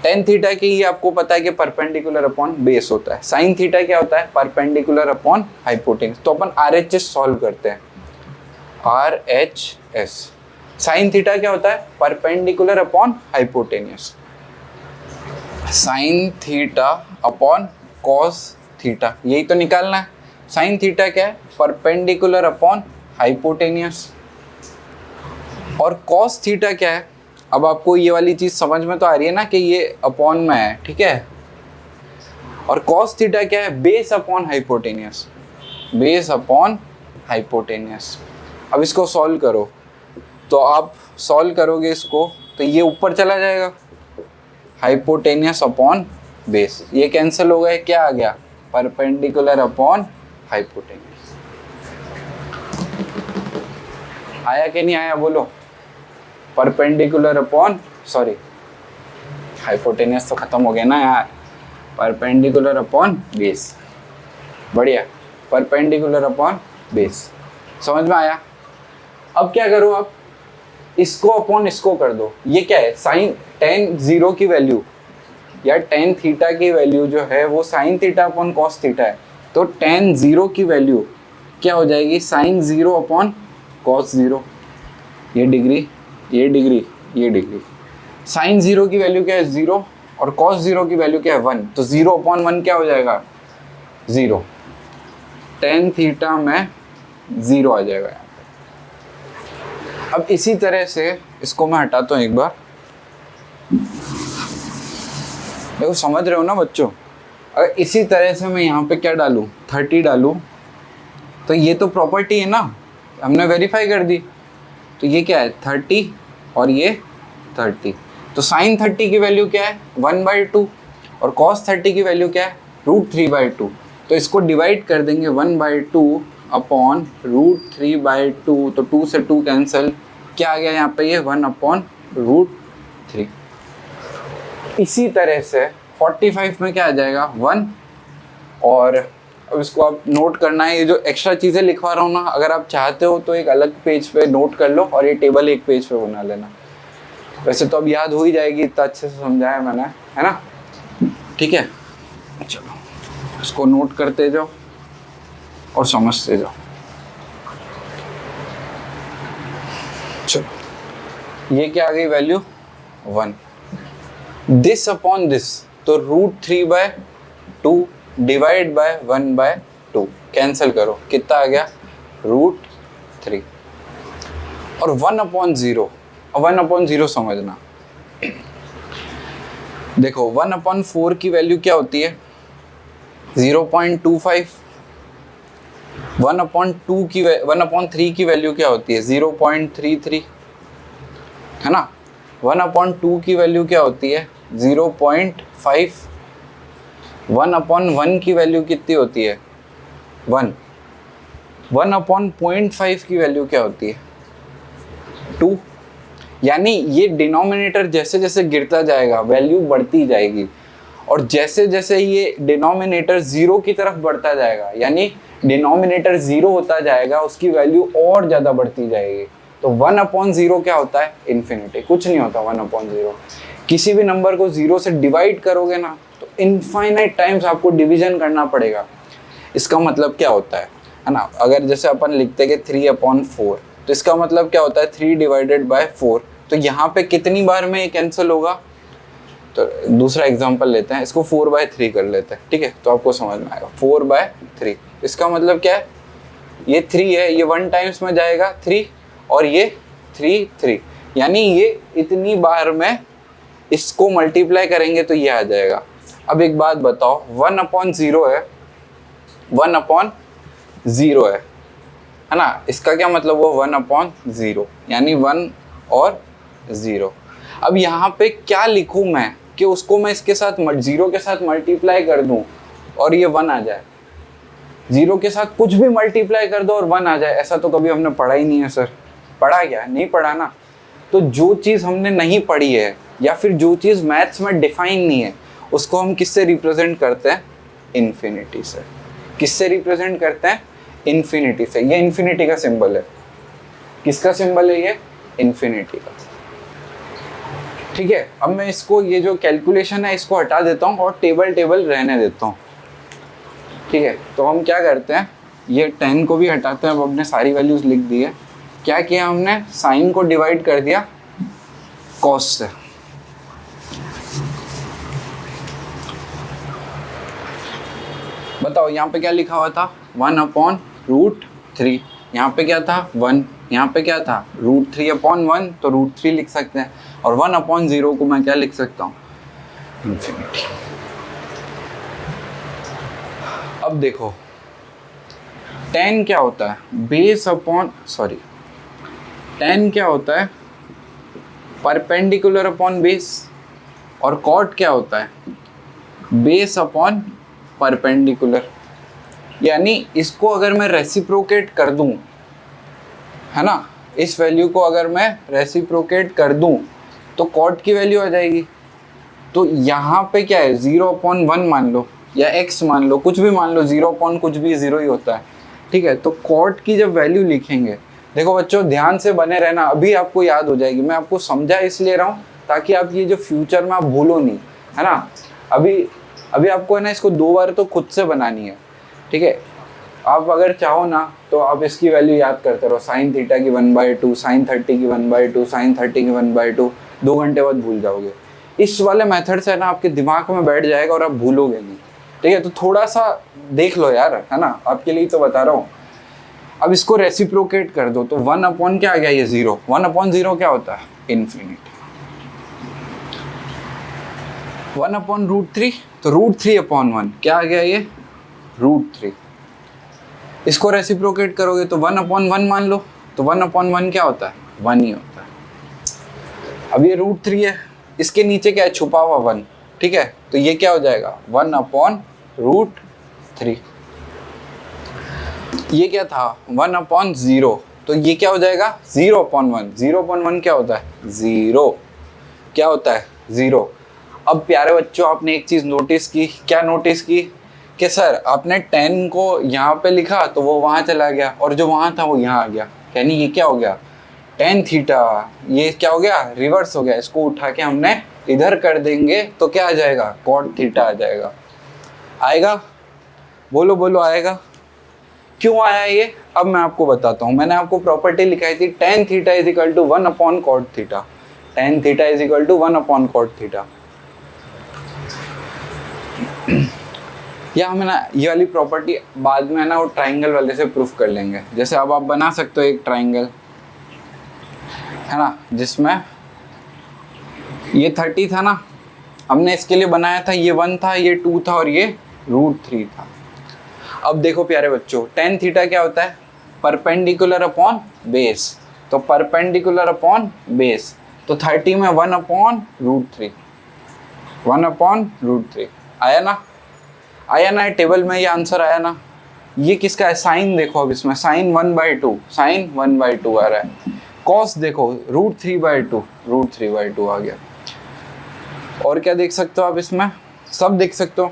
S1: tan थीटा की ये आपको पता है कि परपेंडिकुलर अपॉन बेस होता है। sin थीटा क्या होता है, परपेंडिकुलर अपॉन हाइपोटेन्यूस। तो अपन RHS सॉल्व करते हैं, RHS। साइन थीटा क्या होता है? Perpendicular upon hypotenuse. Sine theta upon cos theta, यही तो निकालना है। साइन थीटा क्या है? Perpendicular upon hypotenuse. और कॉस थीटा क्या है? अब आपको ये वाली चीज समझ में तो आ रही है ना कि ये अपॉन में है, ठीक है। और कॉस थीटा क्या है? Base upon hypotenuse, base upon hypotenuse. अब इसको सॉल्व करो, तो आप सॉल्व करोगे इसको तो ये ऊपर चला जाएगा, हाइपोटेनियस अपॉन बेस, ये कैंसिल हो गए, क्या आ गया? Perpendicular upon hypotenuse. आया कि नहीं आया बोलो? परपेंडिकुलर अपॉन, सॉरी हाइपोटेनियस तो खत्म हो गया ना यार, परपेंडिकुलर अपॉन बेस। बढ़िया, परपेंडिकुलर अपॉन बेस, समझ में आया? अब क्या करो, आप इसको अपॉन इसको कर दो। ये क्या है? साइन टेन जीरो की वैल्यू या टेन थीटा की वैल्यू जो है वो sine theta upon cos theta है, तो टेन जीरो की वैल्यू क्या हो जाएगी? Sine zero upon cos zero. ये डिग्री, ये डिग्री, ये डिग्री। साइन जीरो की वैल्यू क्या है? जीरो, और कॉस जीरो की वैल्यू क्या है? वन, तो जीरो अपॉन वन क्या हो जाएगा? जीरो। टेन थीटा में जीरो आ जाएगा यहाँ पे। अब इसी तरह से इसको मैं हटाता हूँ एक बार, देखो समझ रहे हो ना बच्चों? अगर इसी तरह से मैं यहाँ पे क्या डालूँ? 30 डालूँ, तो ये तो प्रॉपर्टी है ना, हमने वेरीफाई कर दी। तो ये क्या है? 30 और ये 30, तो साइन 30 की वैल्यू क्या है? 1/2, और कॉस 30 की वैल्यू क्या है? √3/2। तो इसको डिवाइड कर देंगे 1/2 अपॉन √3/2, तो 2 से 2 कैंसिल, क्या आ गया यहाँ पे? ये 1/√3। इसी तरह से 45 में क्या आ जाएगा? 1। और अब इसको आप नोट करना है, ये जो एक्स्ट्रा चीज़ें लिखवा रहा हूँ ना, अगर आप चाहते हो तो एक अलग पेज पे नोट कर लो और ये टेबल एक पेज पे बना लेना। वैसे तो अब याद हो ही जाएगी, इतना अच्छे से समझाया मैंने, है ना? ठीक है, चलो इसको नोट करते जाओ और समझते जाओ। चलो ये क्या आ गई वैल्यू? 1। दिस अपॉन दिस, तो √3/2 डिवाइड बाय 1/2, कैंसिल करो, कितना आ गया? √3। और 1/0, 1/0 समझना, देखो 1/4 की वैल्यू क्या होती है? 0.25। 1/3 की वैल्यू क्या होती है? 0.33, है ना? 1/2 की वैल्यू क्या होती है? 0.5। 1/1 की वैल्यू कितनी होती है? 1। 1/0.5 की वैल्यू क्या होती है? 2। यानी ये डिनोमिनेटर जैसे जैसे गिरता जाएगा वैल्यू बढ़ती जाएगी, और जैसे जैसे ये डिनोमिनेटर जीरो की तरफ बढ़ता जाएगा, यानी डिनोमिनेटर जीरो होता जाएगा, उसकी वैल्यू और ज़्यादा बढ़ती जाएगी। तो 1/0 क्या होता है? इन्फिनिटी। कुछ नहीं होता 1/0। किसी भी नंबर को जीरो से डिवाइड करोगे ना, तो इनफाइनाइट टाइम्स आपको डिवीजन करना पड़ेगा। इसका मतलब क्या होता है ना? अगर जैसे अपन लिखते हैं कि 3/4, तो इसका मतलब क्या होता है? 3/4। तो यहाँ पे कितनी बार में ये कैंसिल होगा? तो दूसरा एग्जांपल लेते हैं, इसको 4/3 कर लेते हैं, ठीक है? तो आपको समझ में आएगा। 4/3 इसका मतलब क्या है? ये 3 है, ये 1 टाइम्स में जाएगा 3, और ये 3, यानी ये इतनी बार में इसको मल्टीप्लाई करेंगे तो ये आ जाएगा। अब एक बात बताओ, 1/0 है, 1/0 है ना? इसका क्या मतलब हुआ? 1/0, यानी 1 और 0। अब यहाँ पे क्या लिखूँ मैं कि उसको मैं इसके साथ 0 के साथ मल्टीप्लाई कर दूँ और ये 1 आ जाए? 0 के साथ कुछ भी मल्टीप्लाई कर दो और 1 आ जाए, ऐसा तो कभी हमने पढ़ा ही नहीं है सर। पढ़ा क्या? नहीं पढ़ा ना। तो जो चीज़ हमने नहीं पढ़ी है या फिर जो चीज़ मैथ्स में डिफाइन नहीं है, उसको हम किससे रिप्रेजेंट करते हैं? इन्फिनिटी से। किससे रिप्रेजेंट करते हैं? इन्फिनिटी से। ये इन्फिनिटी का सिंबल है। किसका सिंबल है ये? इन्फिनिटी का। ठीक है, अब मैं इसको, ये जो कैलकुलेशन है इसको हटा देता हूँ और टेबल रहने देता हूँ। ठीक है, तो हम क्या करते हैं, ये 10 को भी हटाते हैं। अब हमने सारी वैल्यूज लिख दी है, क्या किया हमने, साइन को डिवाइड कर दिया कॉस से। बताओ यहाँ पे क्या लिखा हुआ था, 1/√3। यहाँ पे क्या था 1, यहाँ पे क्या था √3/1, तो √3 लिख सकते हैं। और 1/0 को मैं क्या लिख सकता हूँ, इंफिनिटी। अब देखो tan क्या होता है, tan क्या होता है, परपेंडिकुलर अपॉन बेस। और कॉट क्या होता है, बेस अपॉन परपेंडिकुलर। यानी इसको अगर मैं रेसिप्रोकेट कर दूं, है ना, इस वैल्यू को अगर मैं रेसिप्रोकेट कर दूं तो कॉट की वैल्यू आ जाएगी। तो यहाँ पे क्या है, 0/1 मान लो या x मान लो, कुछ भी मान लो, 0 कुछ भी 0 ही होता है, ठीक है। तो कॉट की जब वैल्यू लिखेंगे, देखो बच्चों ध्यान से बने रहना, अभी आपको याद हो जाएगी। मैं आपको समझा इसलिए रहा हूँ ताकि आप ये जो फ्यूचर में आप भूलो नहीं, है ना। अभी आपको है ना इसको 2 बार तो खुद से बनानी है, ठीक है। आप अगर चाहो ना तो आप इसकी वैल्यू याद करते रहो, sin थीटा की 1/2, sin 30 की 1/2, sin 30 की 1/2, 2 घंटे बाद भूल जाओगे। इस वाले मेथड से ना आपके दिमाग में बैठ जाएगा और आप भूलोगे नहीं, ठीक है। तो थोड़ा सा देख लो यार, है ना, आपके लिए तो बता रहा हूँ। अब इसको रेसिप्रोकेट कर दो तो 1 क्या आ गया, ये 0। 1/0 क्या होता है, इन्फिनिटी। 1/√3, तो √3/1 क्या आ गया, ये √3। इसको रेसिप्रोकेट करोगे तो 1/1 मान लो, तो 1/1 क्या होता है, 1 ही होता है। अब ये √3 है, इसके नीचे क्या है, छुपा हुआ 1, ठीक है। तो ये क्या हो जाएगा, 1/√3। ये क्या था 1/0, तो ये क्या हो जाएगा 0/1। 0/1 क्या होता है, 0 क्या होता है, 0। अब प्यारे बच्चों आपने एक चीज नोटिस की, क्या नोटिस की, कि सर आपने 10 को यहाँ पे लिखा तो वो वहाँ चला गया, और जो वहाँ था वो यहाँ आ गया। यानी ये क्या हो गया, tan थीटा, ये क्या हो गया, रिवर्स हो गया। इसको उठा के हमने इधर कर देंगे तो क्या आ जाएगा, cot थीटा आ जाएगा। आएगा, बोलो बोलो, आएगा। क्यों आया ये, अब मैं आपको बताता हूँ। मैंने आपको प्रॉपर्टी लिखाई थी, tan theta is equal to 1/cot theta. tan theta is equal to 1/cot theta. या हम ना ये वाली प्रॉपर्टी बाद में ना वो ट्राइंगल वाले से प्रूफ कर लेंगे। जैसे अब आप बना सकते हो एक ट्राइंगल, है ना, जिसमें ये 30 था ना, हमने इसके लिए बनाया था, ये 1 था, ये 2 था और ये √3 था। अब देखो प्यारे बच्चों, tan थीटा क्या होता है, परपेंडिकुलर अपॉन बेस। तो परपेंडिकुलर अपॉन बेस, तो 30 में 1/√3, 1/√3 आया ना, आया ना, टेबल में ये आंसर आया ना। ये किसका है, साइन देखो, अब इसमें साइन 1/2, साइन 1/2 आ रहा है। कॉस देखो √3/2, √3/2 आ गया। और क्या देख सकते हो आप इसमें, सब देख सकते हो।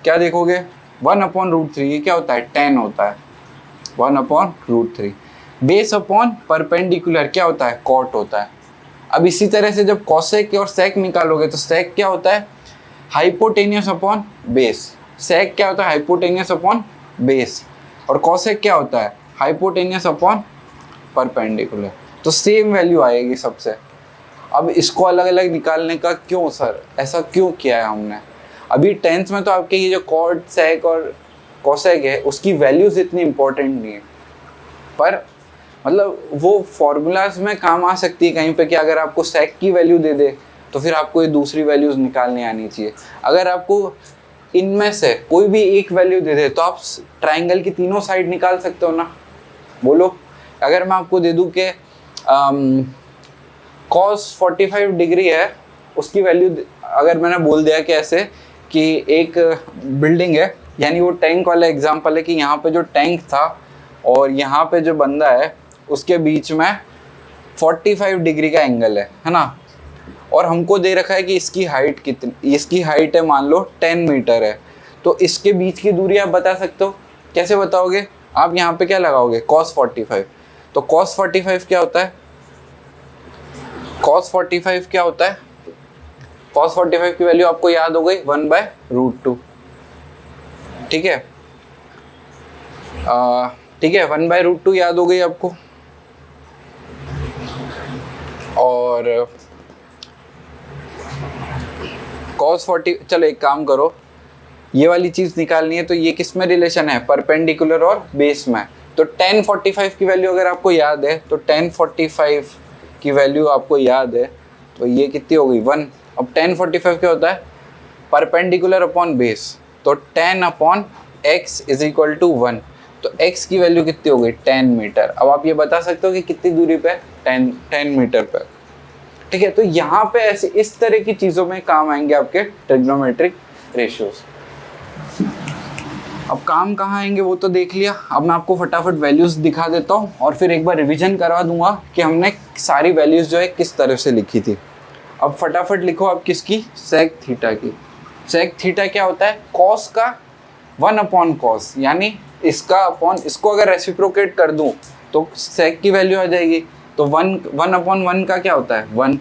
S1: क्या देखोगे, 1/√3, ये क्या होता है, tan होता है, 1/√3। बेस अपॉन परपेंडिकुलर क्या होता है, cot होता है। अब इसी तरह से जब cosec और sec निकालोगे तो sec क्या होता है, हाइपोटेनियस अपॉन बेस। sec क्या होता है, हाइपोटेनियस अपॉन बेस। और cosec क्या होता है, हाइपोटेनियस अपॉन परपेंडिकुलर। तो सेम वैल्यू आएगी सबसे। अब इसको अलग अलग निकालने का क्यों सर, ऐसा क्यों किया है हमने। अभी 10th में तो आपके ये जो cot, sec और cosec है उसकी वैल्यूज इतनी इंपॉर्टेंट नहीं है, पर मतलब वो फॉर्मूलाज में काम आ सकती है कहीं पे कि अगर आपको sec की वैल्यू दे दे तो फिर आपको ये दूसरी वैल्यूज निकालनी आनी चाहिए। अगर आपको इनमें से कोई भी एक वैल्यू दे दे तो आप ट्राइंगल की तीनों साइड निकाल सकते हो ना, बोलो। अगर मैं आपको दे दूं कि cos 45 डिग्री है, उसकी वैल्यू अगर मैंने बोल दिया कि ऐसे कि एक बिल्डिंग है, यानी वो टैंक वाला एग्जांपल है कि यहाँ पे जो टैंक था और यहाँ पे जो बंदा है उसके बीच में 45 डिग्री का एंगल है ना। और हमको दे रखा है कि इसकी हाइट कितनी, इसकी हाइट है मान लो 10 मीटर है, तो इसके बीच की दूरी आप बता सकते हो। कैसे बताओगे, आप यहाँ पे क्या लगाओगे, cos 45। तो cos 45 क्या होता है, cos 45 क्या होता है, cos 45 की वैल्यू आपको याद हो गई 1/√2, ठीक है। ठीक है, 1/√2 याद हो गई आपको। और cos 40, चलो एक काम करो, ये वाली चीज़ निकालनी है तो ये किस में रिलेशन है, परपेंडिकुलर और बेस में। तो tan 45 की वैल्यू अगर आपको याद है, तो tan 45 की वैल्यू आपको याद है तो ये कितनी हो गई 1। अब tan 45 क्या होता है, परपेंडिकुलर अपॉन बेस, तो tan upon x is equal to 1। तो x की वैल्यू कितनी हो गई 10 मीटर। अब आप ये बता सकते हो कि कितनी दूरी पे, 10 मीटर पे। ठीक है, तो यहाँ पे ऐसे इस तरह की चीज़ों में काम आएंगे आपके ट्रिग्नोमेट्रिक रेशियोज। अब काम कहाँ आएंगे वो तो देख लिया। अब मैं आपको फटाफट वैल्यूज दिखा देता हूँ और फिर एक बार रिवीजन करवा दूंगा कि हमने सारी वैल्यूज जो है किस तरह से लिखी थी। अब फटाफट लिखो आप किसकी, सेक थीटा की। सेक थीटा क्या होता है, कॉस का 1 अपॉन कॉस, यानी इसका अपॉन इसको अगर रेसिप्रोकेट कर दूं तो सेक की वैल्यू आ जाएगी। तो 1 अपॉन 1 का क्या होता है 1,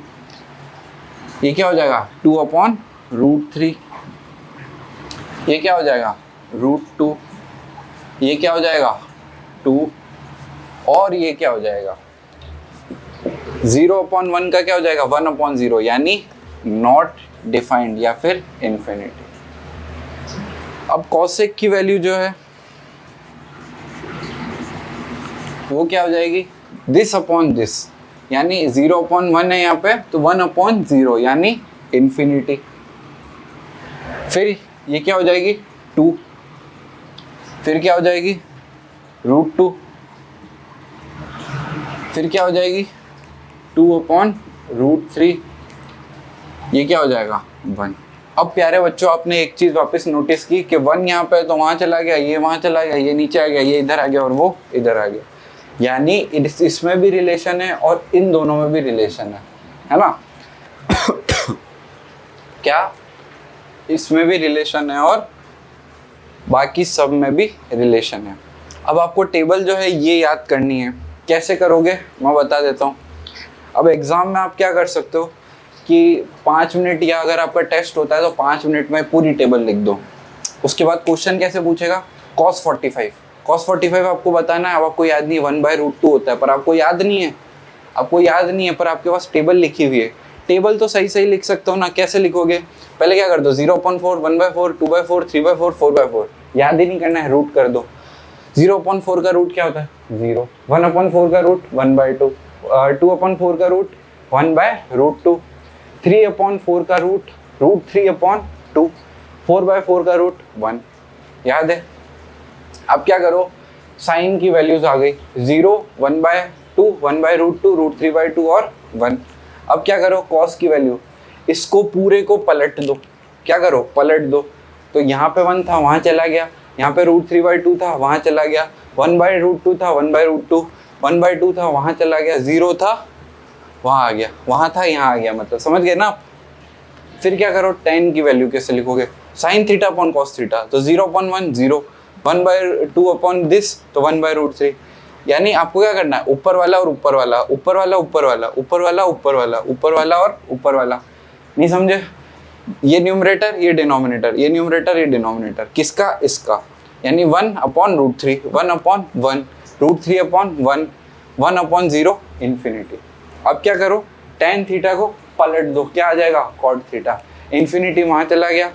S1: ये क्या हो जाएगा 2 अपॉन √3, ये क्या हो जाएगा √2, ये क्या हो जाएगा 2, और ये क्या हो जाएगा 0 अपॉन 1 का क्या हो जाएगा 1 अपॉन 0, यानी नॉट डिफाइंड या फिर इन्फिनिटी। अब कॉसेक की वैल्यू जो है वो क्या हो जाएगी, दिस अपॉन दिस, यानी 0 अपॉन 1 है यहाँ पे तो 1 अपॉन 0 यानी इन्फिनिटी। फिर ये क्या हो जाएगी 2, फिर क्या हो जाएगी √2, फिर क्या हो जाएगी 2 अपॉन √3, ये क्या हो जाएगा 1। अब प्यारे बच्चों आपने एक चीज़ वापस नोटिस की कि 1 यहाँ पे तो वहाँ चला गया, ये वहाँ चला गया, ये नीचे आ गया, ये इधर आ गया और वो इधर आ गया, यानी इसमें भी रिलेशन है और इन दोनों में भी रिलेशन है ना क्या, इसमें भी रिलेशन है और बाकी सब में भी रिलेशन है। अब आपको टेबल जो है ये याद करनी है, कैसे करोगे मैं बता देता हूँ। अब एग्ज़ाम में आप क्या कर सकते हो कि 5 मिनट या अगर आपका टेस्ट होता है तो 5 मिनट में पूरी टेबल लिख दो। उसके बाद क्वेश्चन कैसे पूछेगा, cos 45 आपको बताना है। अब आपको याद नहीं, 1/√2 होता है पर आपको याद नहीं है, पर आपके पास टेबल लिखी हुई है। टेबल तो सही लिख सकते हो ना, कैसे लिखोगे, पहले क्या कर दो 0/4, 1/4, 2/4, 3/4, 4/4, याद ही नहीं करना है, रूट कर दो। 0/4 का रूट क्या होता है 0, 1/4 का रूट 1/2, 2/4 का रूट 1/√2, 3/4 का रूट √3/2, 4/4 का रूट 1, याद है। अब क्या करो, साइन की वैल्यूज आ गई 0, 1/2, 1/√2, √3/2 और 1। अब क्या करो, कॉस की वैल्यू, इसको पूरे को पलट दो, क्या करो पलट दो। तो यहाँ पे 1 था वहाँ चला गया, यहाँ पे √3/2 था वहाँ चला गया, 1/√2 था 1/√2, 1/2 था वहाँ चला गया, 0 था वहाँ आ गया, वहाँ था यहाँ आ गया, मतलब समझ गए ना आप। फिर क्या करो, tan की वैल्यू कैसे लिखोगे, sin theta upon cos theta, तो 0/1 0, 1/2 अपॉन दिस तो 1/√3, यानी आपको क्या करना है, ऊपर वाला और ऊपर वाला, ऊपर वाला ऊपर वाला, ऊपर वाला ऊपर वाला, ऊपर वाला और ऊपर वाला। नहीं समझे, ये न्यूमरेटर ये डिनोमिनेटर, ये न्यूमरेटर ये डिनोमिनेटर, किसका, इसका, यानी 1/√3, 1/1, √3/1, 1/0 इन्फिनिटी। अब क्या करो, tan थीटा को पलट दो, क्या आ जाएगा cot थीटा, इन्फिनिटी वहाँ चला गया,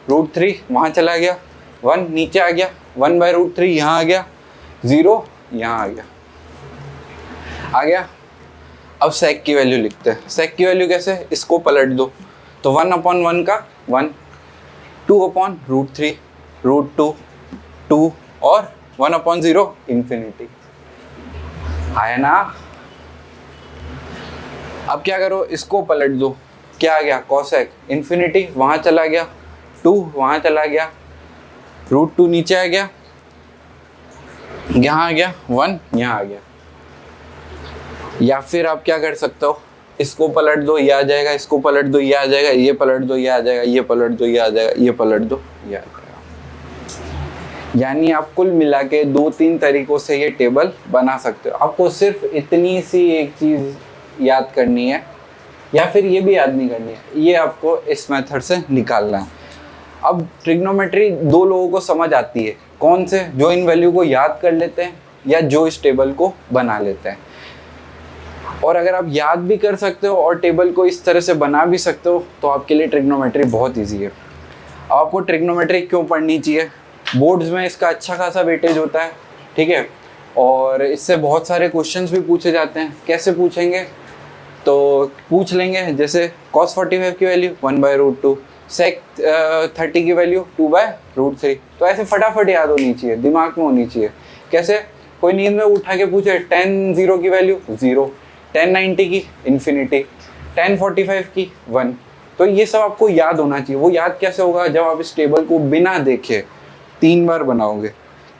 S1: √3 वहाँ चला गया, 1 नीचे आ गया, 1/√3 यहाँ आ गया, 0 यहाँ आ गया। अब सेक की वैल्यू लिखते हैं। सेक की वैल्यू कैसे, इसको पलट दो, तो 1/1 का 1, 2/√3, √2, 2 और 1/0 इन्फिनिटी, आया ना। अब क्या करो, इसको पलट दो, क्या आ गया कॉसेक, इन्फिनिटी वहाँ चला गया, 2 वहाँ चला गया, √2 नीचे आ गया, यहाँ आ गया, 1 यहाँ आ गया। या फिर आप क्या कर सकते हो, इसको पलट दो ये आ जाएगा, इसको पलट दो ये आ जाएगा, ये पलट दो ये आ जाएगा, ये पलट दो ये आ जाएगा, ये पलट दो ये आ जाएगा। यानी आप कुल मिला के 2-3 तरीकों से ये टेबल बना सकते हो। आपको सिर्फ इतनी सी एक चीज़ याद करनी है, या फिर ये भी याद नहीं करनी है, ये आपको इस मेथड से निकालना है। अब ट्रिग्नोमेट्री 2 लोगों को समझ आती है, कौन से, जो इन वैल्यू को याद कर लेते हैं या जो इस टेबल को बना लेते हैं। और अगर आप याद भी कर सकते हो और टेबल को इस तरह से बना भी सकते हो तो आपके लिए ट्रिग्नोमेट्री बहुत ईजी है। आपको ट्रिग्नोमेट्री क्यों पढ़नी चाहिए? बोर्ड्स में इसका अच्छा खासा वेटेज होता है, ठीक है, और इससे बहुत सारे क्वेश्चंस भी पूछे जाते हैं। कैसे पूछेंगे? तो पूछ लेंगे जैसे cos 45 की वैल्यू 1/√2, sec 30 की वैल्यू 2/√3। तो ऐसे फटाफट याद होनी चाहिए, दिमाग में होनी चाहिए। कैसे? कोई नींद में उठा के पूछे tan 0 की वैल्यू 0, tan 90 की इन्फिनिटी, tan 45 की 1। तो ये सब आपको याद होना चाहिए। वो याद कैसे होगा? जब आप इस टेबल को बिना देखे 3 बार बनाओगे।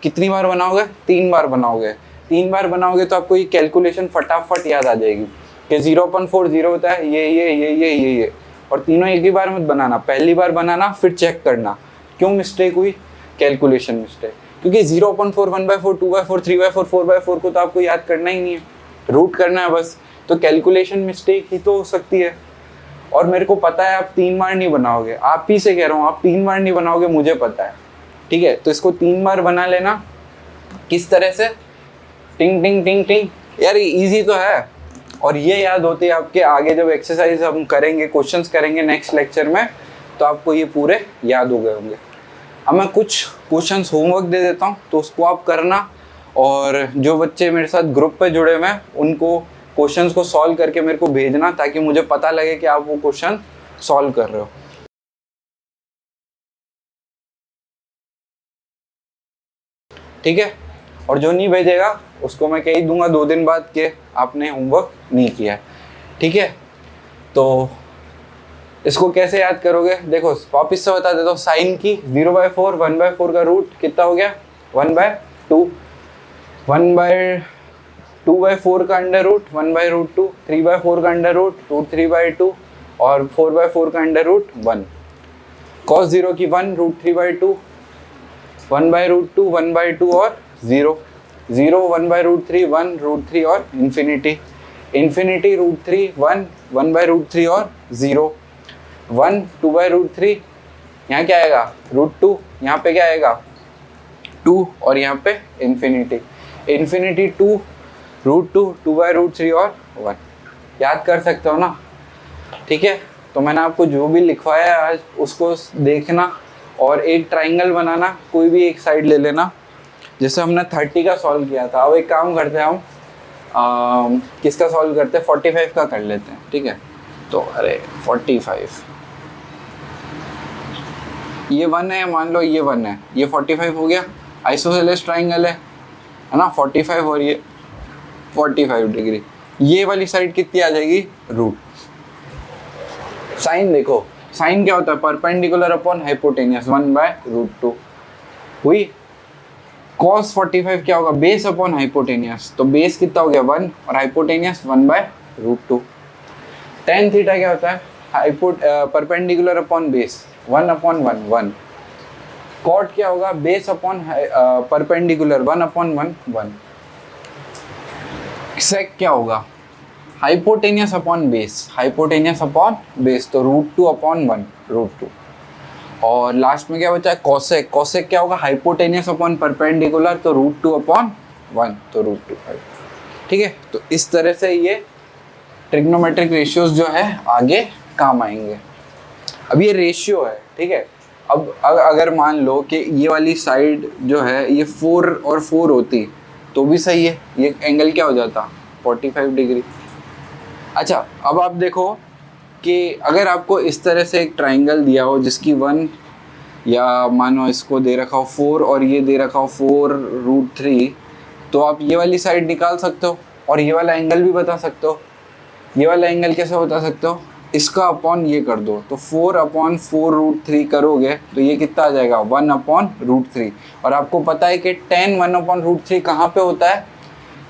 S1: कितनी बार बनाओगे? 3 बार बनाओगे। 3 बार बनाओगे तो आपको ये कैलकुलेशन फटाफट याद आ जाएगी कि 0/4 0 होता है, ये। और तीनों एक ही बार मत बनाना, पहली बार बनाना फिर चेक करना क्यों मिस्टेक हुई, कैलकुलेशन मिस्टेक। क्योंकि 0/4 1/4 2/4 3/4 4/4 को तो आपको याद करना ही नहीं है, रूट करना है बस। तो कैलकुलेशन मिस्टेक ही तो हो सकती है। और मेरे को पता है आप 3 बार नहीं बनाओगे, आप ही से कह रहा हूँ, आप 3 बार नहीं बनाओगे, मुझे पता है, ठीक है। तो इसको 3 बार बना लेना। किस तरह से? टिंग टिंग टिंग टिंग। यार इजी तो है। और ये याद होती है आपके आगे जब एक्सरसाइज हम करेंगे, क्वेश्चंस करेंगे नेक्स्ट लेक्चर में, तो आपको ये पूरे याद हो गए होंगे। अब मैं कुछ क्वेश्चंस होमवर्क दे देता हूँ, तो उसको आप करना। और जो बच्चे मेरे साथ ग्रुप पे जुड़े हुए हैं उनको क्वेश्चंस को सॉल्व करके मेरे को भेजना, ताकि मुझे पता लगे कि आप वो क्वेश्चन सॉल्व कर रहे हो, ठीक है। और जो नहीं भेजेगा उसको मैं कह ही दूंगा 2 दिन बाद कि आपने होमवर्क नहीं किया है, ठीक है। तो इसको कैसे याद करोगे? देखो वापिस से बता देता हूँ। साइन की 0/4 1/4 का रूट कितना हो गया? 1/2। 1/2/4 का अंडर रूट 1/√2, 3/4 का अंडर रूट √3/2 और 4/4 का अंडर रूट 1। cos 0 की 1 √3/2, 1/√2 1/2 और 0, 0 1/√3 1 √3 और इन्फिनिटी, इन्फिनिटी √3 1 1/√3 और 0, 1 2/√3। यहाँ क्या आएगा? √2। यहाँ पे क्या आएगा? 2 और यहाँ पे इन्फिनिटी, इन्फिनिटी 2 √2 2/√3 और 1। याद कर सकते हो ना, ठीक है। तो मैंने आपको जो भी लिखवाया है आज उसको देखना और एक ट्राइंगल बनाना, कोई भी एक साइड ले लेना। जैसे हमने 30 का सॉल्व किया था, अब एक काम करते हैं हम किसका सॉल्व करते हैं? 45 का कर लेते हैं, ठीक है। तो अरे 45, ये 1 है, मान लो ये 1 है, ये 45 हो गया। आइसोसेलेस ट्राइंगल है ना, 45 और ये 45 डिग्री। ये वाली साइड कितनी आ जाएगी? रूट। साइन देखो, साइन क्या होता है? परपेंडिकुलर अपॉन हाइपोटेनियस 1/√2 हुई। cos 45 क्या होगा? बेस अपॉन हाइपोटेनियस, तो बेस कितना हो गया? 1 और हाइपोटेनियस 1/√2। tan थीटा क्या होता है? Perpendicular upon base 1/1 1। कॉट क्या होगा? Base upon perpendicular 1/1 1। सेक क्या होगा? Hypotenuse upon base, hypotenuse upon base, तो √2/1 √2। और लास्ट में क्या बचा है? कॉसेक, कॉसेक क्या होगा? हाइपोटेनियस अपॉन परपेंडिकुलर, तो √2/1 तो √2। ठीक है, तो इस तरह से ये ट्रिग्नोमेट्रिक रेशियोज जो है आगे काम आएंगे। अब ये रेशियो है, ठीक है। अब अगर मान लो कि ये वाली साइड जो है ये 4 और 4 होती तो भी सही है, ये एंगल क्या हो जाता? 45 डिग्री। अच्छा, अब आप देखो कि अगर आपको इस तरह से एक ट्राइंगल दिया हो जिसकी 1 या मानो इसको दे रखा हो 4 और ये दे रखा हो 4√3, तो आप ये वाली साइड निकाल सकते हो और ये वाला एंगल भी बता सकते हो। ये वाला एंगल कैसे बता सकते हो? इसका अपॉन ये कर दो, तो 4/4√3 करोगे तो ये कितना आ जाएगा? 1/√3। और आपको पता है कि tan 1/√3 कहाँ पे होता है?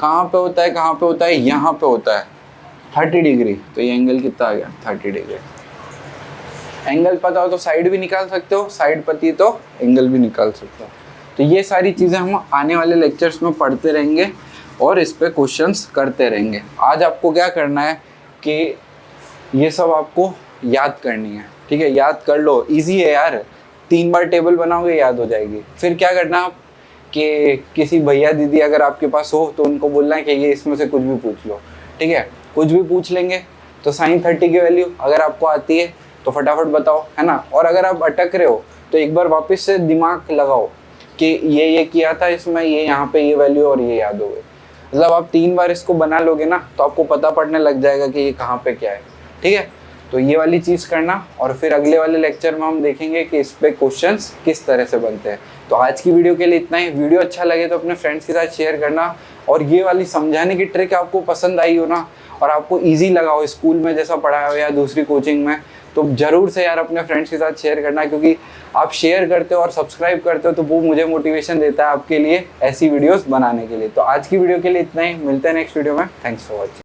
S1: कहाँ पे होता है? कहाँ पे होता है? यहाँ पे होता है, 30 डिग्री। तो ये एंगल कितना आ गया? 30 डिग्री। एंगल पता हो तो साइड भी निकाल सकते हो, साइड पता तो एंगल भी निकाल सकते हो। तो ये सारी चीज़ें हम आने वाले लेक्चर्स में पढ़ते रहेंगे और इस पे क्वेश्चंस करते रहेंगे। आज आपको क्या करना है कि ये सब आपको याद करनी है, ठीक है। याद कर लो, इजी है यार, 3 बार टेबल बनाओगे याद हो जाएगी। फिर क्या करना आप कि किसी भैया दीदी अगर आपके पास हो तो उनको बोलना है कि ये इसमें से कुछ भी पूछ लो, ठीक है। कुछ भी पूछ लेंगे तो sin 30 की वैल्यू अगर आपको आती है तो फटाफट बताओ, है ना। और अगर आप अटक रहे हो तो एक बार वापस से दिमाग लगाओ कि ये किया था इसमें, ये यहाँ पे ये वैल्यू और ये याद हो गई। मतलब आप 3 बार इसको बना लोगे ना तो आपको पता पड़ने लग जाएगा कि ये कहाँ पे क्या है, ठीक है। तो ये वाली चीज़ करना, और फिर अगले वाले लेक्चर में हम देखेंगे कि इस पे क्वेश्चंस किस तरह से बनते हैं। तो आज की वीडियो के लिए इतना ही। वीडियो अच्छा लगे तो अपने फ्रेंड्स के साथ शेयर करना, और ये वाली समझाने की ट्रिक आपको पसंद आई हो ना और आपको ईजी लगा हो स्कूल में जैसा पढ़ाया हो या दूसरी कोचिंग में, तो ज़रूर से यार अपने फ्रेंड्स के साथ शेयर करना, क्योंकि आप शेयर करते हो और सब्सक्राइब करते हो तो वो मुझे मोटिवेशन देता है आपके लिए ऐसी वीडियोस बनाने के लिए। तो आज की वीडियो के लिए इतना ही, मिलते हैं नेक्स्ट वीडियो में। Thanks for watching.